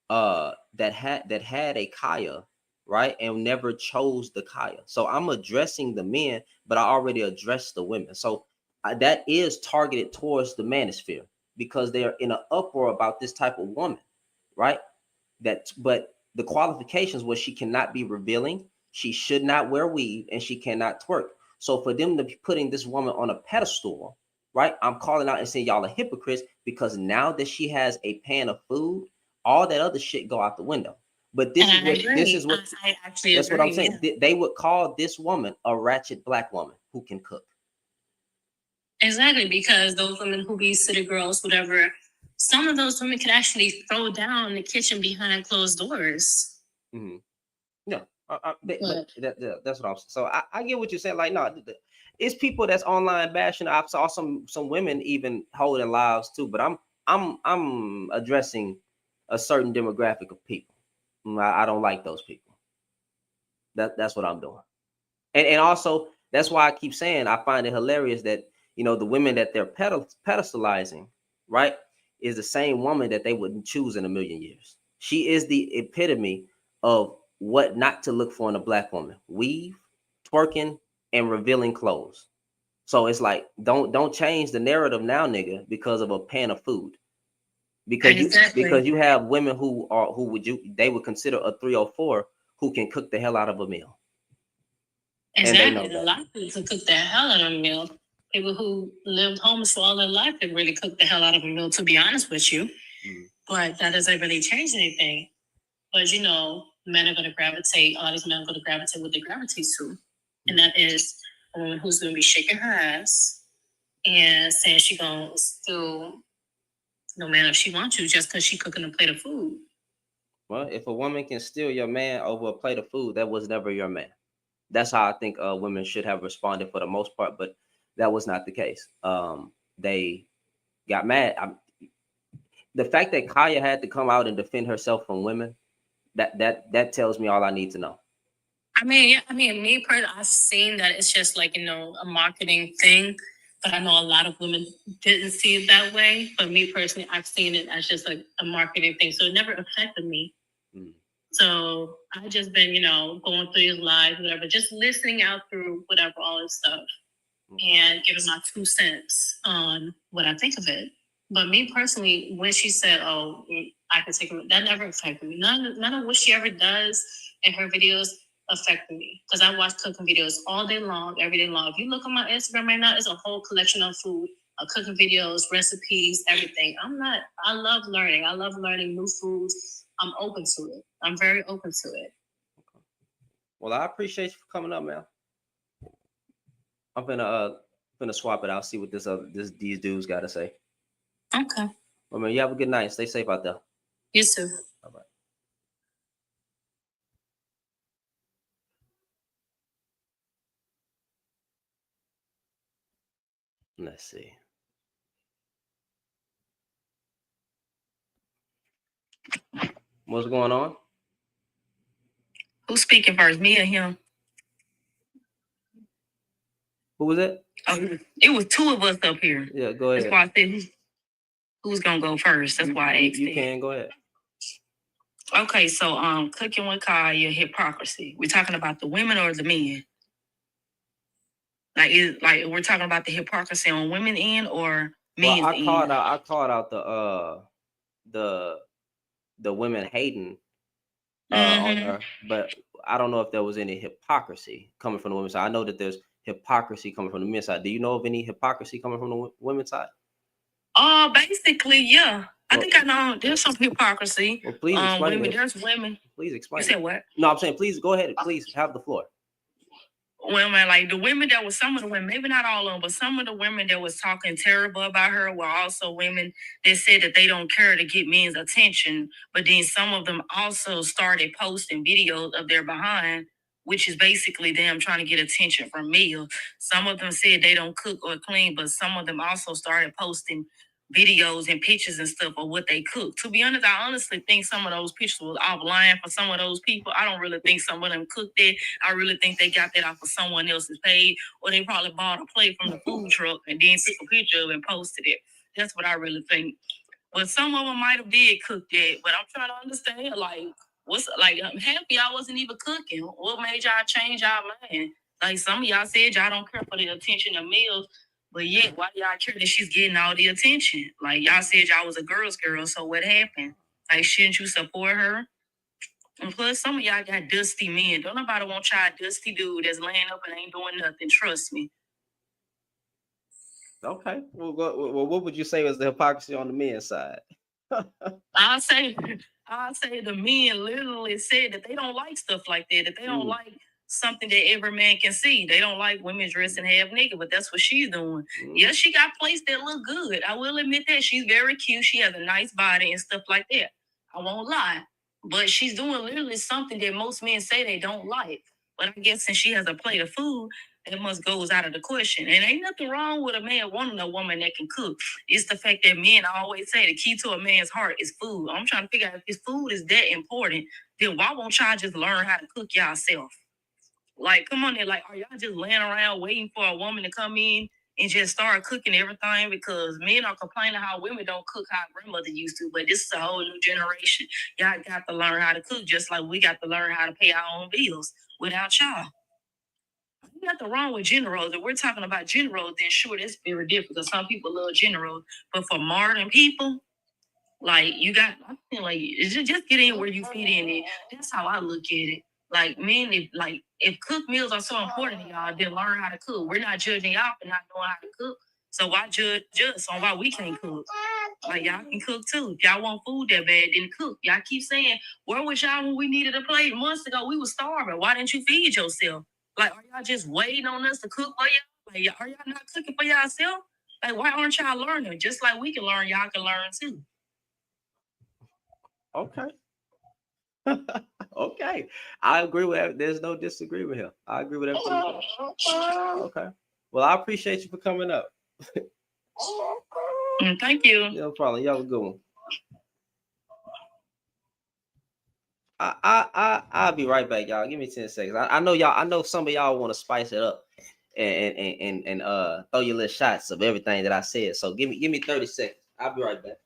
that had a Kaya, right, and never chose the Kaya. So I'm addressing the men, but I already addressed the women. So that is targeted towards the manosphere because they're in an uproar about this type of woman, right? But the qualifications was she cannot be revealing, she should not wear weave, and she cannot twerk. So for them to be putting this woman on a pedestal, right? I'm calling out and saying y'all are hypocrites because now that she has a pan of food, all that other shit go out the window. But that's what I'm saying. Yeah. They would call this woman a ratchet black woman who can cook. Exactly, because those women who be city girls, whatever, some of those women can actually throw down in the kitchen behind closed doors. Mm-hmm. No, that's what I'm saying. So I get what you're saying. Like, no, it's people that's online bashing. I saw some women even holding lives too, but I'm addressing a certain demographic of people. I don't like those people. That's what I'm doing. And also that's why I keep saying I find it hilarious that the women that they're pedestalizing, right, is the same woman that they wouldn't choose in a million years. She is the epitome of what not to look for in a black woman: weave, twerking, and revealing clothes. So it's like don't change the narrative now, nigga, because of a pan of food. Because you have women who they would consider a 304 who can cook the hell out of a meal. Exactly. A lot of people can cook the hell out of a meal. People who lived homeless for all their life can really cook the hell out of a meal, to be honest with you. Mm-hmm. But that doesn't really change anything. But men are going to gravitate, all these men are going to gravitate what they gravitate to. Mm-hmm. And that is a woman who's going to be shaking her ass and saying she's going to still, no matter if she wants to, just because she's cooking a plate of food. Well, if a woman can steal your man over a plate of food, that was never your man. That's how I think women should have responded for the most part, but that was not the case. They got mad. The fact that Kaya had to come out and defend herself from women, that tells me all I need to know. I mean, me personally, I've seen that it's just like a marketing thing, but I know a lot of women didn't see it that way. But me personally, I've seen it as just like a marketing thing, so it never affected me. Mm. So I've just been, going through his lives, whatever, just listening out through whatever, all this stuff, and giving my 2 cents on what I think of it. But me personally, when she said, "Oh, I can take it," that never affected me. None of what she ever does in her videos affected me, because I watch cooking videos all day long, every day long. If you look on my Instagram right now, it's a whole collection of food, cooking videos, recipes, everything. I love learning. I love learning new foods. I'm open to it. I'm very open to it. Okay. Well, I appreciate you for coming up, man. I'm gonna swap it out, see what these dudes got to say. Okay. Well, man, you have a good night. Stay safe out there. You too. Bye-bye. Let's see. What's going on? Who's speaking first, me or him? Who was it? Oh, it was 2 of us up here. Yeah, go ahead. That's why I said who's gonna go first. That's why I asked. You can go ahead. Okay, so cooking with Kaya, hypocrisy. We're talking about the women or the men? Like we're talking about the hypocrisy on women end or men end? I called out the women hating on her, but I don't know if there was any hypocrisy coming from the women's side. I know that there's hypocrisy coming from the men's side. Do you know of any hypocrisy coming from the women's side? Basically, yeah. I think I know there's some hypocrisy. Well, please explain. There's women. Please explain. You said what? No, I'm saying please go ahead. Please have the floor. women, like the women that was some of the women, maybe not all of them, but some of the women that was talking terrible about her were also women that said that they don't care to get men's attention. But then some of them also started posting videos of their behind, which is basically them trying to get attention from males. Some of them said they don't cook or clean, but some of them also started posting videos and pictures and stuff of what they cook. To be honest, I honestly think some of those pictures was offline for some of those people. I don't really think some of them cooked it. I really think they got that off of someone else's page, or they probably bought a plate from the food truck and then took a picture of it and posted it. That's what I really think. But some of them might have did cook that. But I'm trying to understand, like, what's like? I'm happy I wasn't even cooking. What made y'all change y'all mind? Like some of y'all said y'all don't care for the attention of meals, but yet why y'all care that she's getting all the attention? Like y'all said y'all was a girl's girl, so what happened? Like shouldn't you support her? And plus some of y'all got dusty men. Don't nobody want y'all dusty dude that's laying up and ain't doing nothing. Trust me. Okay. Well, what would you say was the hypocrisy on the men's side? I'll say the men literally said that they don't like stuff like that, that they don't like something that every man can see. They don't like women dressing half naked, but that's what she's doing. Yes, she got places that look good. I will admit that. She's very cute. She has a nice body and stuff like that. I won't lie. But she's doing literally something that most men say they don't like. But I guess since she has a plate of food, that must goes out of the question. And ain't nothing wrong with a man wanting a woman that can cook. It's the fact that men always say the key to a man's heart is food. I'm trying to figure out if this food is that important, then why won't y'all just learn how to cook yourself? Like, come on there, like, are y'all just laying around waiting for a woman to come in and just start cooking everything? Because men are complaining how women don't cook how grandmother used to, but this is a whole new generation. Y'all got to learn how to cook just like we got to learn how to pay our own bills without y'all. There's nothing wrong with gender roles. If we're talking about gender roles, then sure, that's very different because some people love gender roles. But for modern people, like you got, I feel like it's just get in where you fit in it. That's how I look at it. Like men, if cook meals are so important to y'all, then learn how to cook. We're not judging y'all for not knowing how to cook. So why judge us on why we can't cook? Like y'all can cook too. If y'all want food that bad, then cook. Y'all keep saying, where was y'all when we needed a plate months ago? We was starving. Why didn't you feed yourself? Like, are y'all just waiting on us to cook for y'all? Like, are y'all not cooking for yourself? Like, why aren't y'all learning? Just like we can learn, y'all can learn too. Okay. Okay. I agree with that. There's no disagreement here. I agree with everything. Okay. Well, I appreciate you for coming up. Thank you. No problem. You have a good one. I'll be right back, y'all. Give me 10 seconds. I know y'all. I know some of y'all want to spice it up and throw your little shots of everything that I said. So give me 30 seconds. I'll be right back.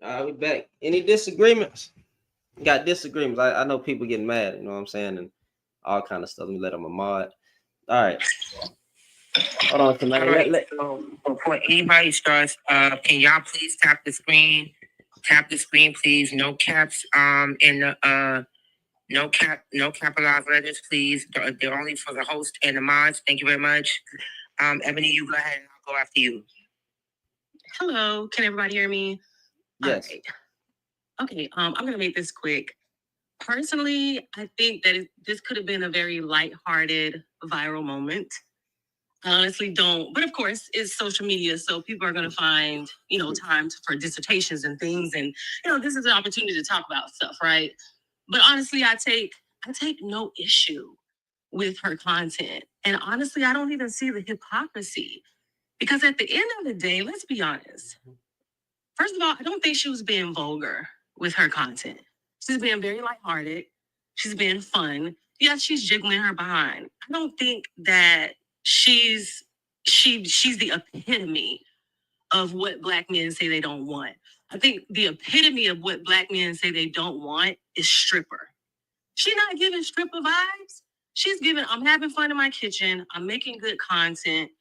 All right, we back. Any disagreements? Got disagreements. I know people getting mad, you know what I'm saying, and all kind of stuff. Let me let them a mod. All right. Hold on, tonight. All right. So before anybody starts, can y'all please tap the screen? Tap the screen, please. No caps. In the no capitalized letters, please. They're only for the host and the mods. Thank you very much. Ebony, you go ahead and I'll go after you. Hello, can everybody hear me? Yes. Right. Okay, I'm gonna make this quick. Personally, I think that this could have been a very lighthearted viral moment. I honestly don't, but of course, it's social media, so people are gonna find, time for dissertations and things, and this is an opportunity to talk about stuff, right? But honestly, I take no issue with her content, and honestly, I don't even see the hypocrisy. Because at the end of the day, let's be honest. First of all, I don't think she was being vulgar with her content. She's being very lighthearted. She's being fun. Yes, she's jiggling her behind. I don't think that she's the epitome of what Black men say they don't want. I think the epitome of what Black men say they don't want is stripper. She's not giving stripper vibes. She's giving, I'm having fun in my kitchen. I'm making good content.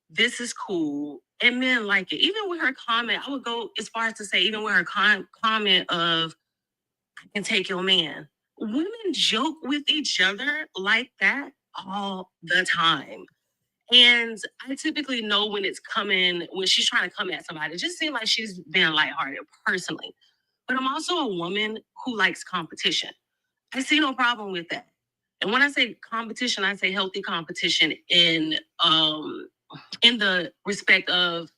This is cool. And men like it. Even with her comment, I would go as far as to say, even with her comment of, I can take your man. Women joke with each other like that all the time. And I typically know when it's coming, when she's trying to come at somebody. It just seems like she's being lighthearted personally. But I'm also a woman who likes competition. I see no problem with that. And when I say competition, I say healthy competition in the respect of,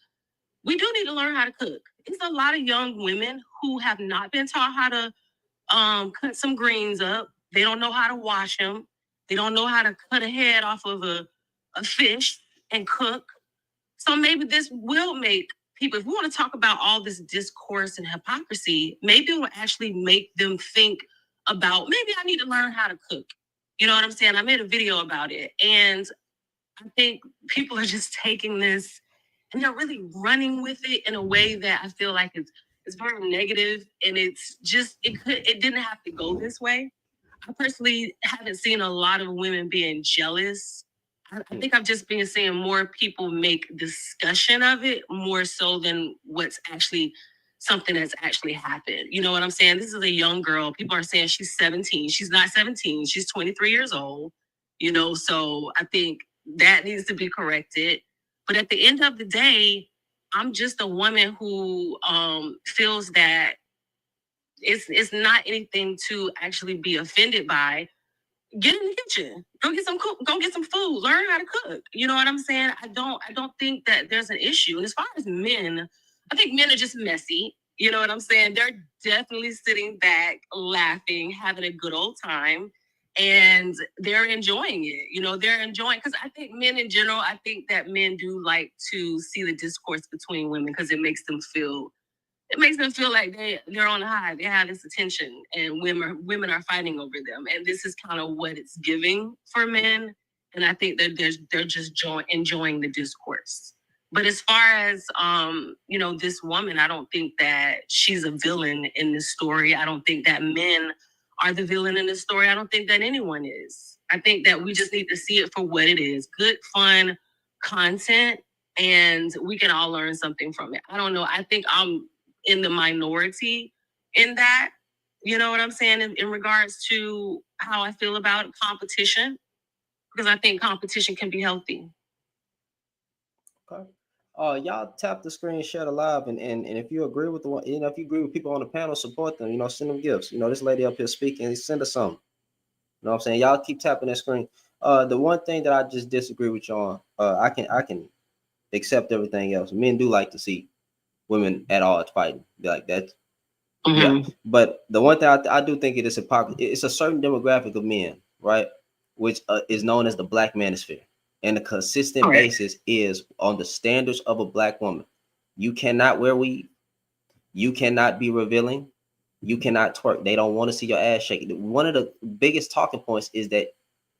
we do need to learn how to cook. It's a lot of young women who have not been taught how to cut some greens up. They don't know how to wash them. They don't know how to cut a head off of a fish and cook. So maybe this will make people, if we want to talk about all this discourse and hypocrisy, maybe it will actually make them think about, maybe I need to learn how to cook. You know what I'm saying? I made a video about it. And I think people are just taking this and they're really running with it in a way that I feel like it's very negative, and it's just, it didn't have to go this way. I personally haven't seen a lot of women being jealous. I think I've just been seeing more people make discussion of it more so than what's actually something that's actually happened. You know what I'm saying? This is a young girl. People are saying she's 17. She's not 17. She's 23 years old. You know, so I think that needs to be corrected. But at the end of the day, I'm just a woman who feels that it's not anything to actually be offended by. Get in the kitchen. Go get some food. Learn how to cook. You know what I'm saying? I don't think that there's an issue. And as far as men, I think men are just messy. You know what I'm saying? They're definitely sitting back, laughing, having a good old time, and they're enjoying it. You know, they're enjoying, because I think men in general, I think that men do like to see the discourse between women because it makes them feel like they're on high. They have this attention, and women are fighting over them. And this is kind of what it's giving for men. And I think that they're just enjoying the discourse. But as far as you know, this woman, I don't think that she's a villain in this story. I don't think that men are the villain in this story. I don't think that anyone is. I think that we just need to see it for what it is. Good, fun content, and we can all learn something from it. I don't know. I think I'm in the minority in that, you know what I'm saying, in regards to how I feel about competition, because I think competition can be healthy. Okay. Y'all tap the screen, share the live, and if you agree with the one, you know, if you agree with people on the panel, support them. You know, send them gifts. You know, this lady up here speaking, send us something. You know what I'm saying? Y'all keep tapping that screen. The one thing that I just disagree with you on, I can accept everything else. Men do like to see women at odds fighting, like that. Mm-hmm. Yeah, but the one thing I do think it is hypocrisy. It's a certain demographic of men, right, which is known as the Black manosphere, and the consistent basis is on the standards of a Black woman. You cannot wear weave, you cannot be revealing, you cannot twerk. They don't want to see your ass shaking. One of the biggest talking points is that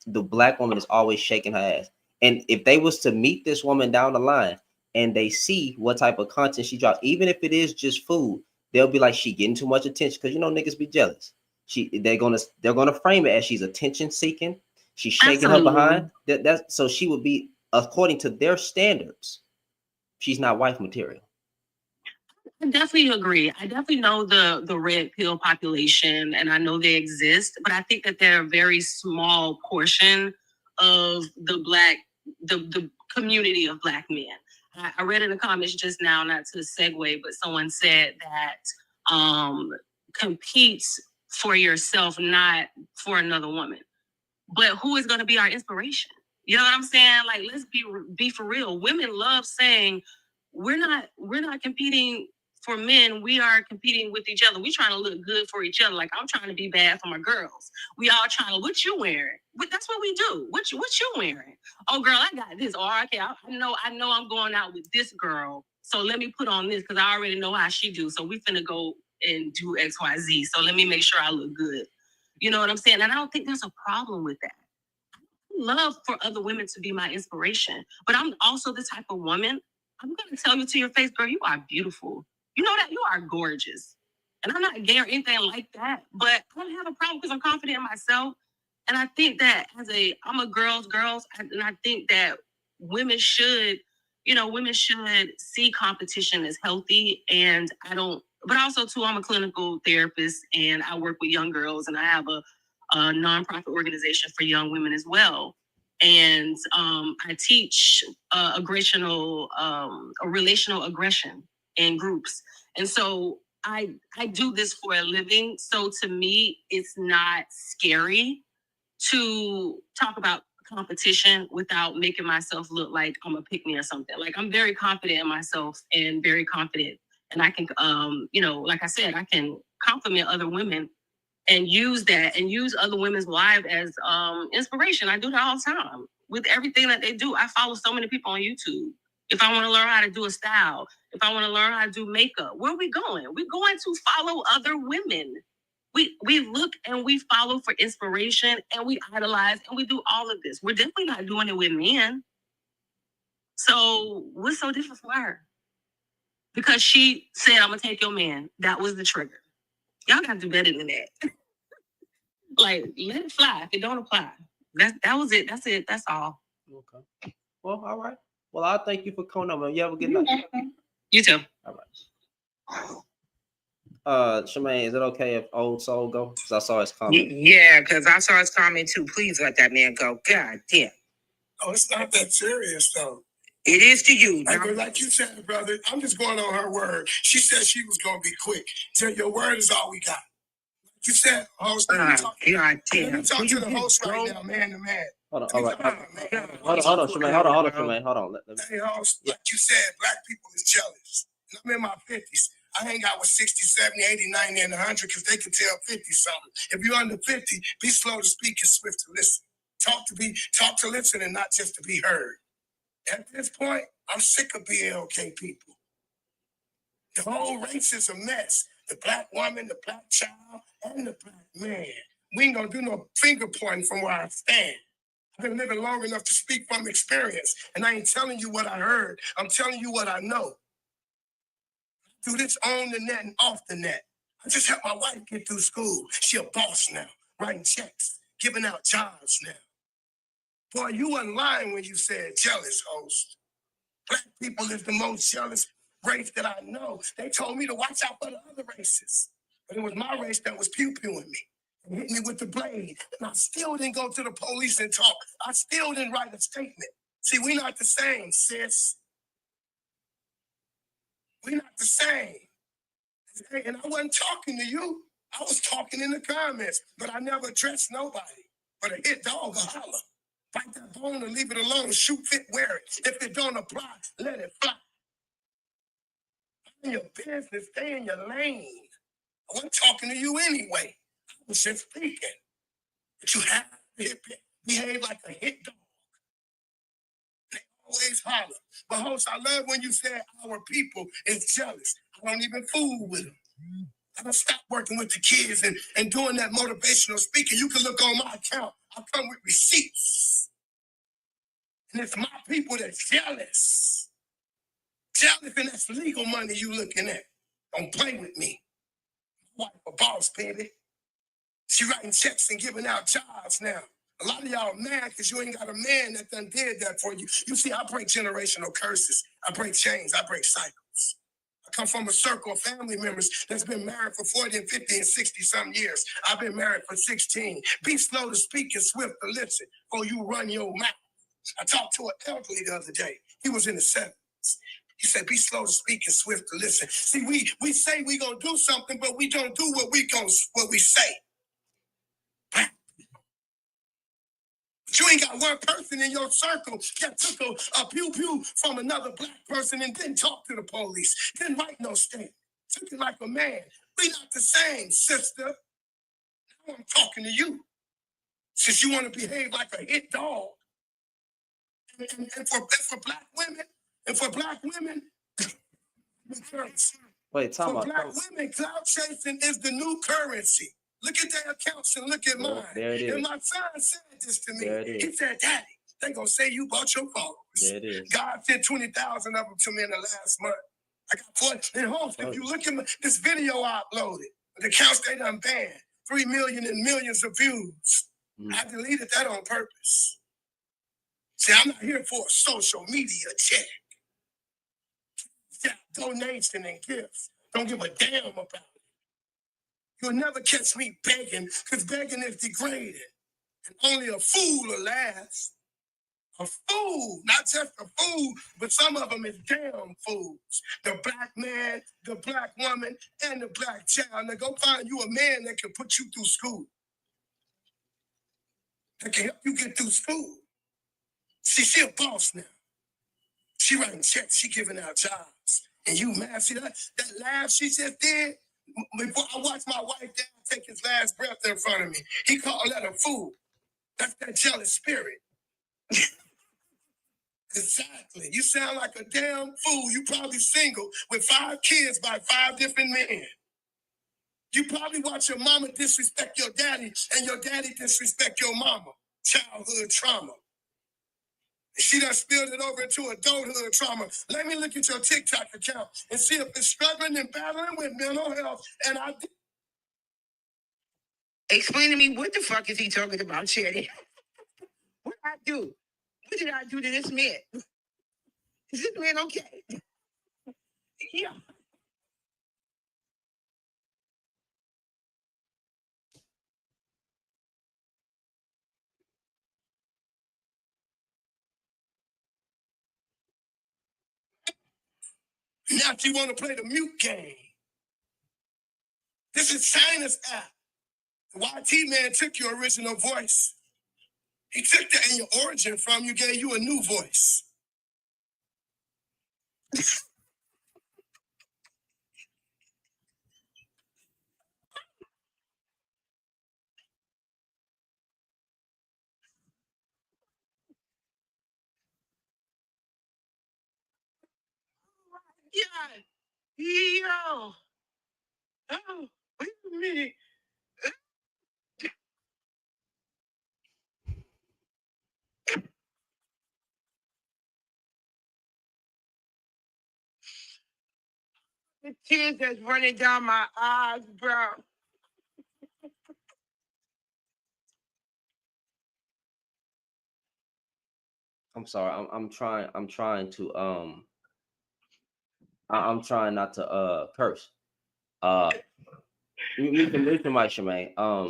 the Black woman is always shaking her ass, and if they was to meet this woman down the line, and they see what type of content she drops, even if it is just food, they'll be like, she getting too much attention, because you know niggas be jealous. They're gonna frame it as she's attention seeking. She's shaking her behind. That's so she would be, according to their standards, she's not wife material. I definitely agree. I definitely know the red pill population, and I know they exist, but I think that they're a very small portion of the community of Black men. I read in the comments just now, not to segue, but someone said that competes for yourself, not for another woman. But who is going to be our inspiration? You know what I'm saying? Like, let's be for real. Women love saying, we're not competing for men. We are competing with each other. We're trying to look good for each other. Like, I'm trying to be bad for my girls. We all trying to, what you wearing? But that's what we do. What you wearing? Oh, girl, I got this. Or okay, I know I'm going out with this girl. So let me put on this because I already know how she do. So we finna go and do X, Y, Z. So let me make sure I look good. You know what I'm saying? And I don't think there's a problem with that. I love for other women to be my inspiration. But I'm also the type of woman, I'm gonna tell you to your face, girl, you are beautiful. You know that you are gorgeous. And I'm not gay or anything like that, but I don't have a problem because I'm confident in myself. And I think that I'm a girls, and I think that women should see competition as healthy. And but also too, I'm a clinical therapist and I work with young girls and I have a nonprofit organization for young women as well. And I teach relational aggression in groups. And so I do this for a living. So to me, it's not scary to talk about competition without making myself look like I'm a pick-me or something. Like I'm very confident in myself and very confident. And I can, like I said, I can compliment other women and use other women's lives as inspiration. I do that all the time with everything that they do. I follow so many people on YouTube. If I want to learn how to do a style, if I want to learn how to do makeup, where are we going? We're going to follow other women. We look and we follow for inspiration and we idolize and we do all of this. We're definitely not doing it with men. So what's so different for her? Because she said, I'm going to take your man. That was the trigger. Y'all got to do better than that. Like, let it fly. If it don't apply. That was it. That's it. That's all. Okay. Well, all right. Well, I thank you for coming on. You have a good night. You too. All right. Shemaine, is it okay if Old Soul go? Because I saw his comment. Yeah, because I saw his comment too. Please let that man go. God damn. Oh, it's not that serious though. It is to you. Like you said, brother, I'm just going on her word. She said she was going to be quick. Tell your word is all we got. You said, host, let me talk to the host right now, man to man. Hold on, all right. Hold on, Shemaine. Hold on, Shemaine. Hold on. Hey, host, like you said, black people is jealous. And I'm in my 50s. I hang out with 60, 70, 80, 90, and 100 because they can tell 50-something. If you're under 50, be slow to speak and swift to listen. Talk to listen and not just to be heard. At this point, I'm sick of BLK people. The whole race is a mess. The black woman, the black child, and the black man. We ain't gonna do no finger pointing from where I stand. I've been living long enough to speak from experience, and I ain't telling you what I heard. I'm telling you what I know. I do this on the net and off the net. I just helped my wife get through school. She a boss now, writing checks, giving out jobs now. Boy, you wasn't lying when you said jealous, host. Black people is the most jealous race that I know. They told me to watch out for the other races. But it was my race that was pew-pewing me and hit me with the blade. And I still didn't go to the police and talk. I still didn't write a statement. See, we not the same, sis. We not the same. And I wasn't talking to you. I was talking in the comments, but I never addressed nobody. But a hit dog, a holler. Bite that bone and leave it alone. Shoot fit, wear it. If it don't apply, let it fly. In your business, stay in your lane. I wasn't talking to you anyway. I was just speaking. But you have to behave like a hit dog. They always holler. But host, I love when you said our people is jealous. I don't even fool with them. I don't stop working with the kids and doing that motivational speaking. You can look on my account. I'll come with receipts. And it's my people that's jealous. Jealous, and that's legal money you looking at. Don't play with me. My wife a boss, baby. She writing checks and giving out jobs now. A lot of y'all mad because you ain't got a man that done did that for you. You see, I break generational curses. I break chains. I break cycles. I come from a circle of family members that's been married for 40 and 50 and 60-some years. I've been married for 16. Be slow to speak and swift to listen, or you run your mouth. I talked to an elderly the other day. He was in the 70s. He said, be slow to speak and swift to listen. See, we say we gonna do something, but we don't do what we say. But you ain't got one person in your circle that took a pew-pew from another black person and didn't talk to the police, didn't write no statement, took it like a man. We not the same, sister. Now I'm talking to you. Since you want to behave like a hit dog. And for black women, Wait, for black women, clout chasing is the new currency. Look at their accounts and look at mine. There it is. And my son said this to me. There it is. He said, Daddy, they gonna say you bought your followers. There it is. God sent 20,000 of them to me in the last month. I got 40. And homes, if you look at this video I uploaded, the accounts they done banned, 3 million and millions of views. I deleted that on purpose. See, I'm not here for a social media check. Yeah, donation and gifts. Don't give a damn about it. You'll never catch me begging, because begging is degrading. And only a fool will last. A fool, not just a fool, but some of them is damn fools. The black man, the black woman, and the black child. Now go find you a man that can put you through school. That can help you get through school. See, she a boss now. She writing checks, she giving out jobs. And you mad? See that laugh she just did? Before I watched my wife dad take his last breath in front of me, he called that a fool. That's that jealous spirit. Exactly. You sound like a damn fool. You probably single with 5 kids by 5 different men. You probably watch your mama disrespect your daddy and your daddy disrespect your mama. Childhood trauma. She done spilled it over into adulthood trauma. Let me look at your TikTok account and see if it's struggling and battling with mental health. And I Explain to me, what the fuck is he talking about, Charity? What did I do? What did I do to this man? Is this man okay? Yeah. Now she want to play the mute game. This is China's app. YT man took your original voice. He took that in your origin from you, gave you a new voice. Yeah. Yo. Oh, wait a minute. The tears that's running down my eyes, bro. I'm sorry. I'm trying to I'm trying not to curse. Mute the mic, Shemaine.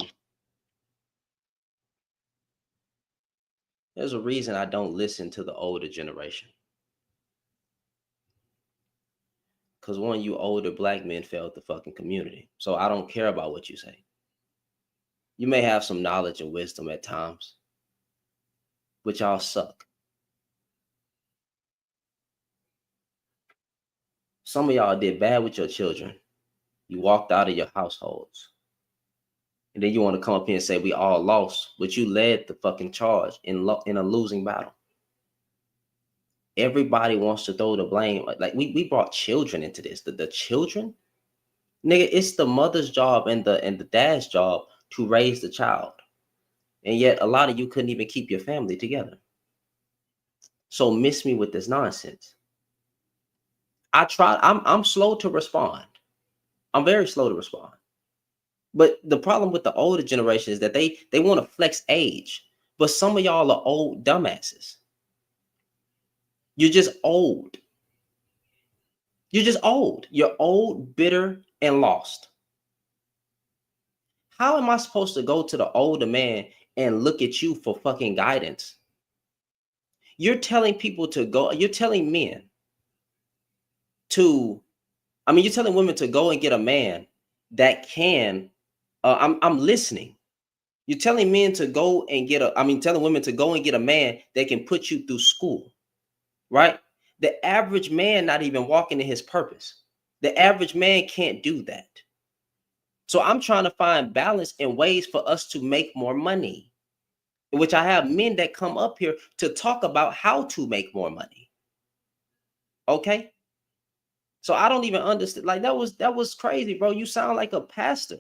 There's a reason I don't listen to the older generation. Because one, you older black men failed the fucking community. So I don't care about what you say. You may have some knowledge and wisdom at times, but y'all suck. Some of y'all did bad with your children. You walked out of your households. And then you want to come up here and say we all lost, but you led the fucking charge in a losing battle. Everybody wants to throw the blame. Like we brought children into this. The children, nigga, it's the mother's job and the dad's job to raise the child. And yet a lot of you couldn't even keep your family together. So miss me with this nonsense. I'm slow to respond. I'm very slow to respond. But the problem with the older generation is that they want to flex age. But some of y'all are old dumbasses. You're just old. You're just old. You're old, bitter, and lost. How am I supposed to go to the older man and look at you for fucking guidance? You're telling people to go, you're telling men to, you're telling women to go and get a man that can, I'm listening. You're telling men to go and telling women to go and get a man that can put you through school, right? The average man not even walking in his purpose. The average man can't do that. So I'm trying to find balance and ways for us to make more money. which I have men that come up here to talk about how to make more money. Okay. So I don't even understand. Like that was crazy, bro. You sound like a pastor,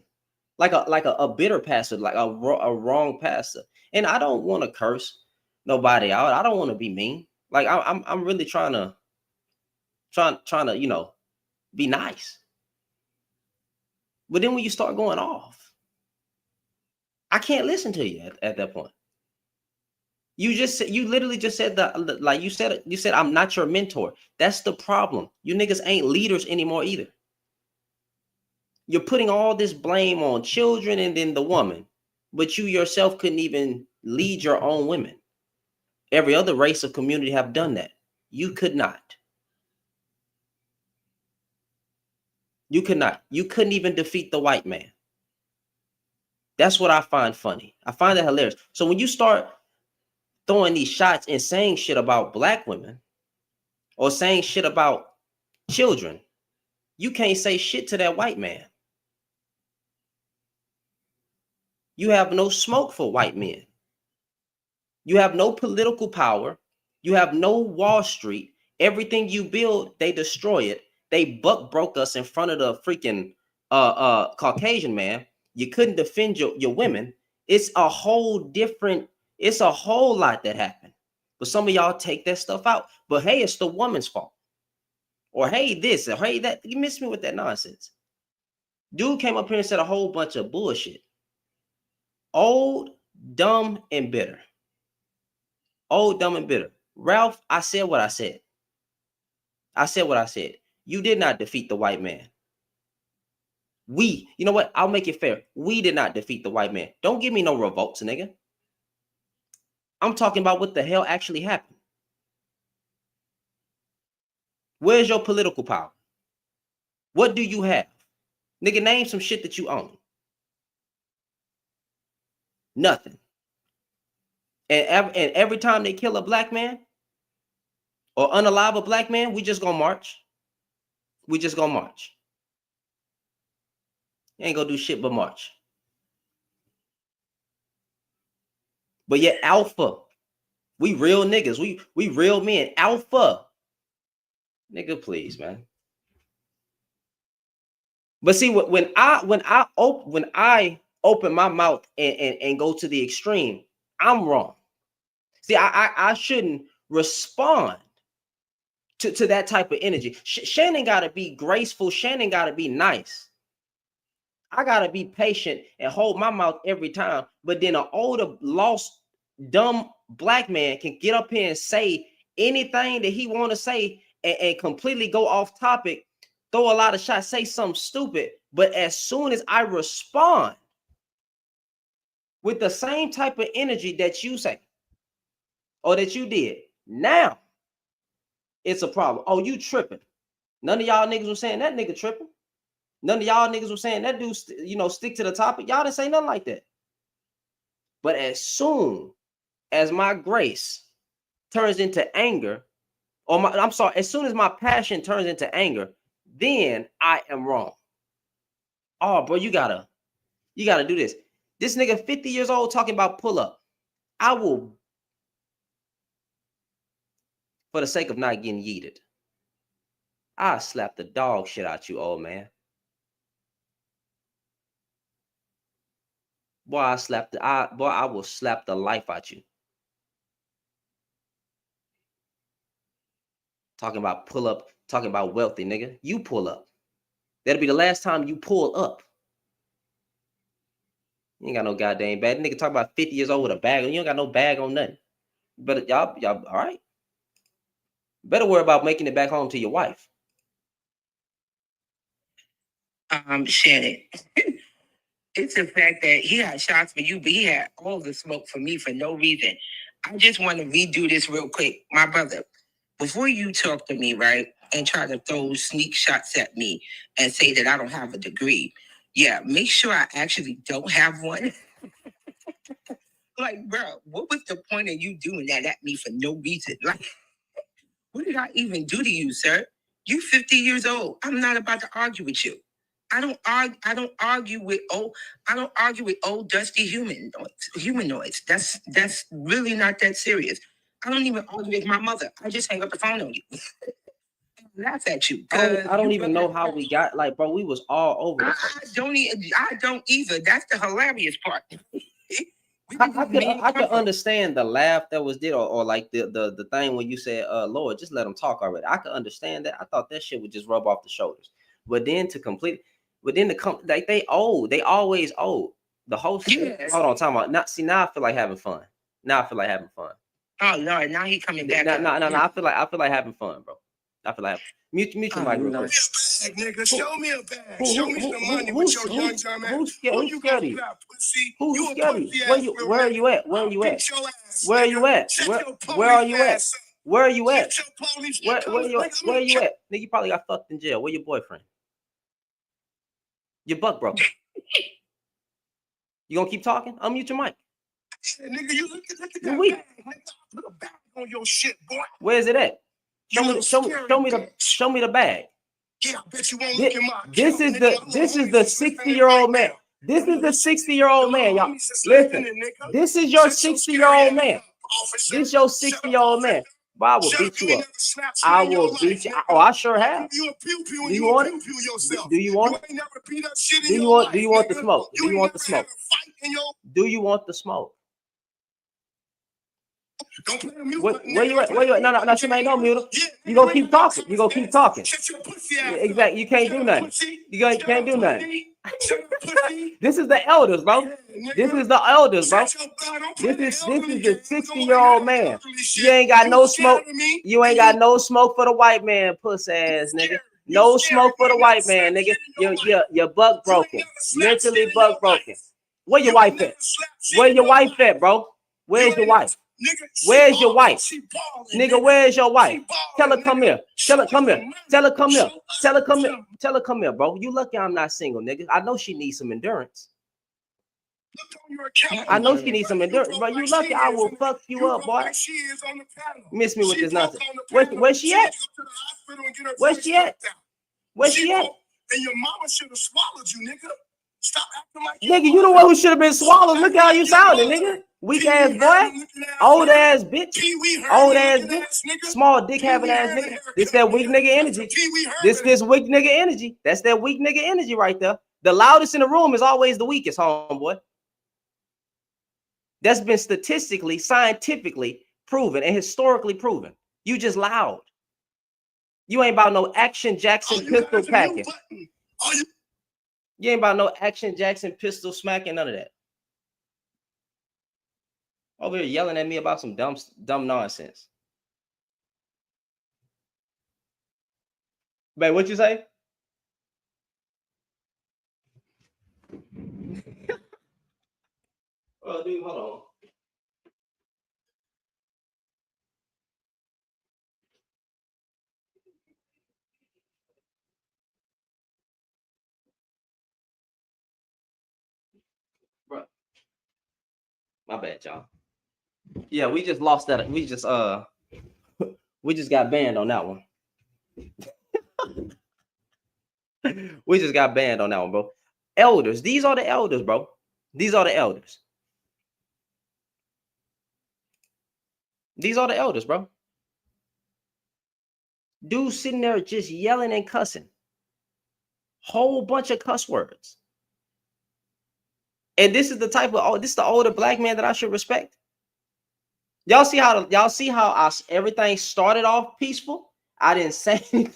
like a bitter pastor, like a wrong pastor. And I don't want to curse nobody out. I don't want to be mean. Like I'm really trying to be nice. But then when you start going off, I can't listen to you at that point. You literally just said that, like you said I'm not your mentor. That's the problem. You niggas ain't leaders anymore either. You're putting all this blame on children and then the woman, but you yourself couldn't even lead your own women. Every other race or community have done that. You could not. You could not. You couldn't even defeat the white man. That's what I find funny. I find that hilarious. So when you start throwing these shots and saying shit about black women or saying shit about children, you can't say shit to that white man. You have no smoke for white men. You have no political power. You have no Wall Street. Everything you build, they destroy it. They buck broke us in front of the freaking Caucasian man. You couldn't defend your women. It's a whole lot that happened. But some of y'all take that stuff out. But hey, it's the woman's fault. Or hey, this, or hey, that. You miss me with that nonsense. Dude came up here and said a whole bunch of bullshit. Old, dumb, and bitter. Old, dumb, and bitter. Ralph, I said what I said. I said what I said. You did not defeat the white man. You know what? I'll make it fair. We did not defeat the white man. Don't give me no revolts, nigga. I'm talking about what the hell actually happened. Where's your political power? What do you have? Nigga, name some shit that you own. Nothing. And every time they kill a black man or unalive a black man, we just gonna march. We just gonna march. You ain't gonna do shit but march. But yet alpha, we real niggas. We real men. Alpha. Nigga, please, man. But see, when I open my mouth and go to the extreme, I'm wrong. See, I shouldn't respond to that type of energy. Shannon got to be graceful. Shannon got to be nice. I got to be patient and hold my mouth every time. But then an older, lost, dumb black man can get up here and say anything that he want to say and completely go off topic, throw a lot of shots, say something stupid. But as soon as I respond with the same type of energy that you say or that you did, now it's a problem. Oh, you tripping. None of y'all niggas was saying that nigga tripping. None of y'all niggas was saying that dude, stick to the topic. Y'all didn't say nothing like that. But as soon as my grace turns into anger, as soon as my passion turns into anger, then I am wrong. Oh, bro, you gotta do this. This nigga 50 years old talking about pull up. I will, for the sake of not getting yeeted, I slap the dog shit out you, old man. Boy, I will slap the life out you. Talking about pull up, talking about wealthy, nigga. You pull up. That'll be the last time you pull up. You ain't got no goddamn bag. Nigga talk about 50 years old with a bag. You don't got no bag on nothing. But y'all, all right. Better worry about making it back home to your wife. Shannon. It's the fact that he had shots for you, but he had all the smoke for me for no reason. I just want to redo this real quick. My brother, before you talk to me, right, and try to throw sneak shots at me and say that I don't have a degree, yeah, make sure I actually don't have one. Like, bro, what was the point of you doing that at me for no reason? Like, what did I even do to you, sir? You're 50 years old. I'm not about to argue with you. I don't argue with old dusty humanoids. That's really not that serious. I don't even argue with my mother. I just hang up the phone on you. Laugh at you. I don't even know how we got, like, bro, we was all over the place. I don't either. That's the hilarious part. I could understand the laugh that was did, or like the thing when you said, Lord, just let them talk already. I could understand that. I thought that shit would just rub off the shoulders. But then like they always old. The whole shit. Yes. Hold on, time out. Now I feel like having fun. Oh Lord, now he coming back. No, I feel like having fun, bro. I feel like mute your mic real quick. Nigga, show me a bag. Show me some money with your young dumb ass. Who's scared of you? Who's You scared of you? Where are you at? Where are you at? Where Where are you at? Where are you at? Where are you at? Where you at? Where you at? Nigga, you probably got fucked in jail. Where your boyfriend? Your buck broke. You gonna keep talking? Unmute your mic. Nigga, you look at that You weak. bag. Put a bag on your shit, boy. Where is it at? Show me the bag. Yeah, I bet you won't look in my This is the 60-year-old man. This is the 60-year-old man, y'all. Listen, this is your 60-year-old man. This your 60-year-old man. But I will beat you up. I will beat you. Oh, I sure have. Do you want it? Do you want it? Do you want the smoke? Do you want the smoke? Do you want the smoke? Where you at? No, she ain't no mute. You gonna keep talking. Exactly. You can't do nothing. You can't do nothing. This is the elders, bro. This is the 60-year-old man. You ain't got no smoke. You ain't got no smoke for the white man, puss ass nigga. No smoke for the white man, nigga. Your buck broken. Mentally buck broken. Where your wife at? Where your wife at, bro? Where's your wife? Where's your wife? Nigga, where's your wife? Tell her come here. Tell her come here, bro. You lucky I'm not single, nigga. I know she needs some endurance. But you lucky I will fuck you up, boy. Miss me with this nonsense. Where's she at? Where's she at? And your mama should have swallowed you, nigga. Stop acting like nigga, you the one who should have been swallowed. Look how you sounded, nigga. Weak ass boy. Old ass bitch. Old ass bitch. Small dick having ass nigga. This that weak nigga energy. This weak nigga energy. That's that weak nigga energy right there. The loudest in the room is always the weakest, homeboy. That's been statistically, scientifically proven and historically proven. You just loud. You ain't about no Action Jackson pistol packing. You ain't about no Action Jackson pistol smacking, none of that. Over here yelling at me about some dumb nonsense. Babe, what you say? Oh, dude, hold on. Bro. My bad, y'all. Yeah, we just lost that. We just got banned on that one. We just got banned on that one, bro. Elders, these are the elders, bro. These are the elders. These are the elders, bro. Dude sitting there just yelling and cussing. Whole bunch of cuss words. And this is the type of this is the older black man that I should respect. Y'all see how everything started off peaceful? I didn't say anything.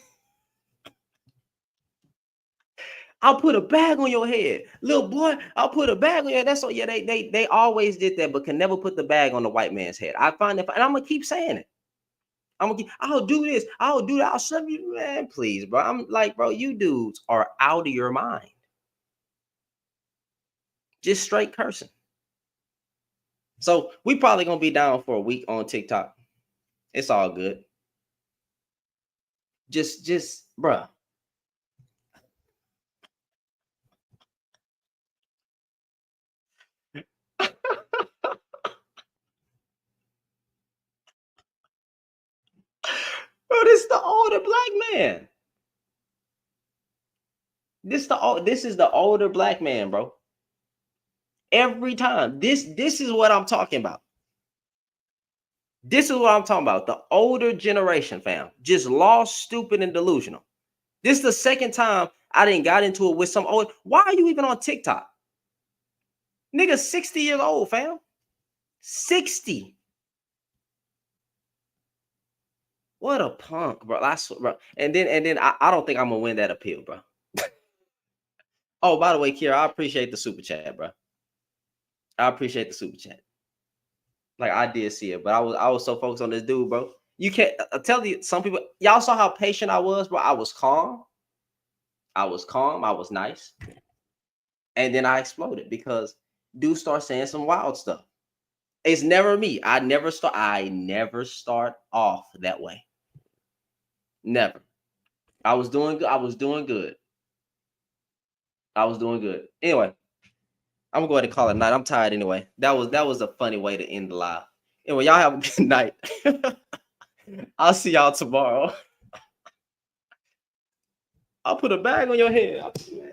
I'll put a bag on your head, little boy. I'll put a bag on your head. That's all. Yeah, they always did that, but can never put the bag on the white man's head. I find that, and I'm gonna keep saying it. I'll do this. I'll do that. I'll shove you, man. Please, bro. I'm like, bro, you dudes are out of your mind. Just straight cursing. So we probably gonna be down for a week on TikTok. It's all good. Just, bruh. Bro, this is the older black man. This is the older black man, bro. Every time. This is what I'm talking about. This is what I'm talking about. The older generation, fam. Just lost, stupid, and delusional. This is the second time I didn't got into it with some old. Why are you even on TikTok? Nigga, 60 years old, fam. 60. What a punk, bro. I swear, bro. And then I don't think I'm gonna win that appeal, bro. Oh, by the way, Kira, I appreciate the super chat, bro. I appreciate the super chat. Like I did see it, but I was so focused on this dude, bro. You can't tell you some people. Y'all saw how patient I was, bro. I was calm. I was nice, and then I exploded because dude started saying some wild stuff. It's never me. I never start off that way. Never. I was doing good. I was doing good. Anyway, I'm gonna go ahead and call it a night. I'm tired anyway. That was a funny way to end the live. Anyway, y'all have a good night. I'll see y'all tomorrow. I'll put a bag on your head.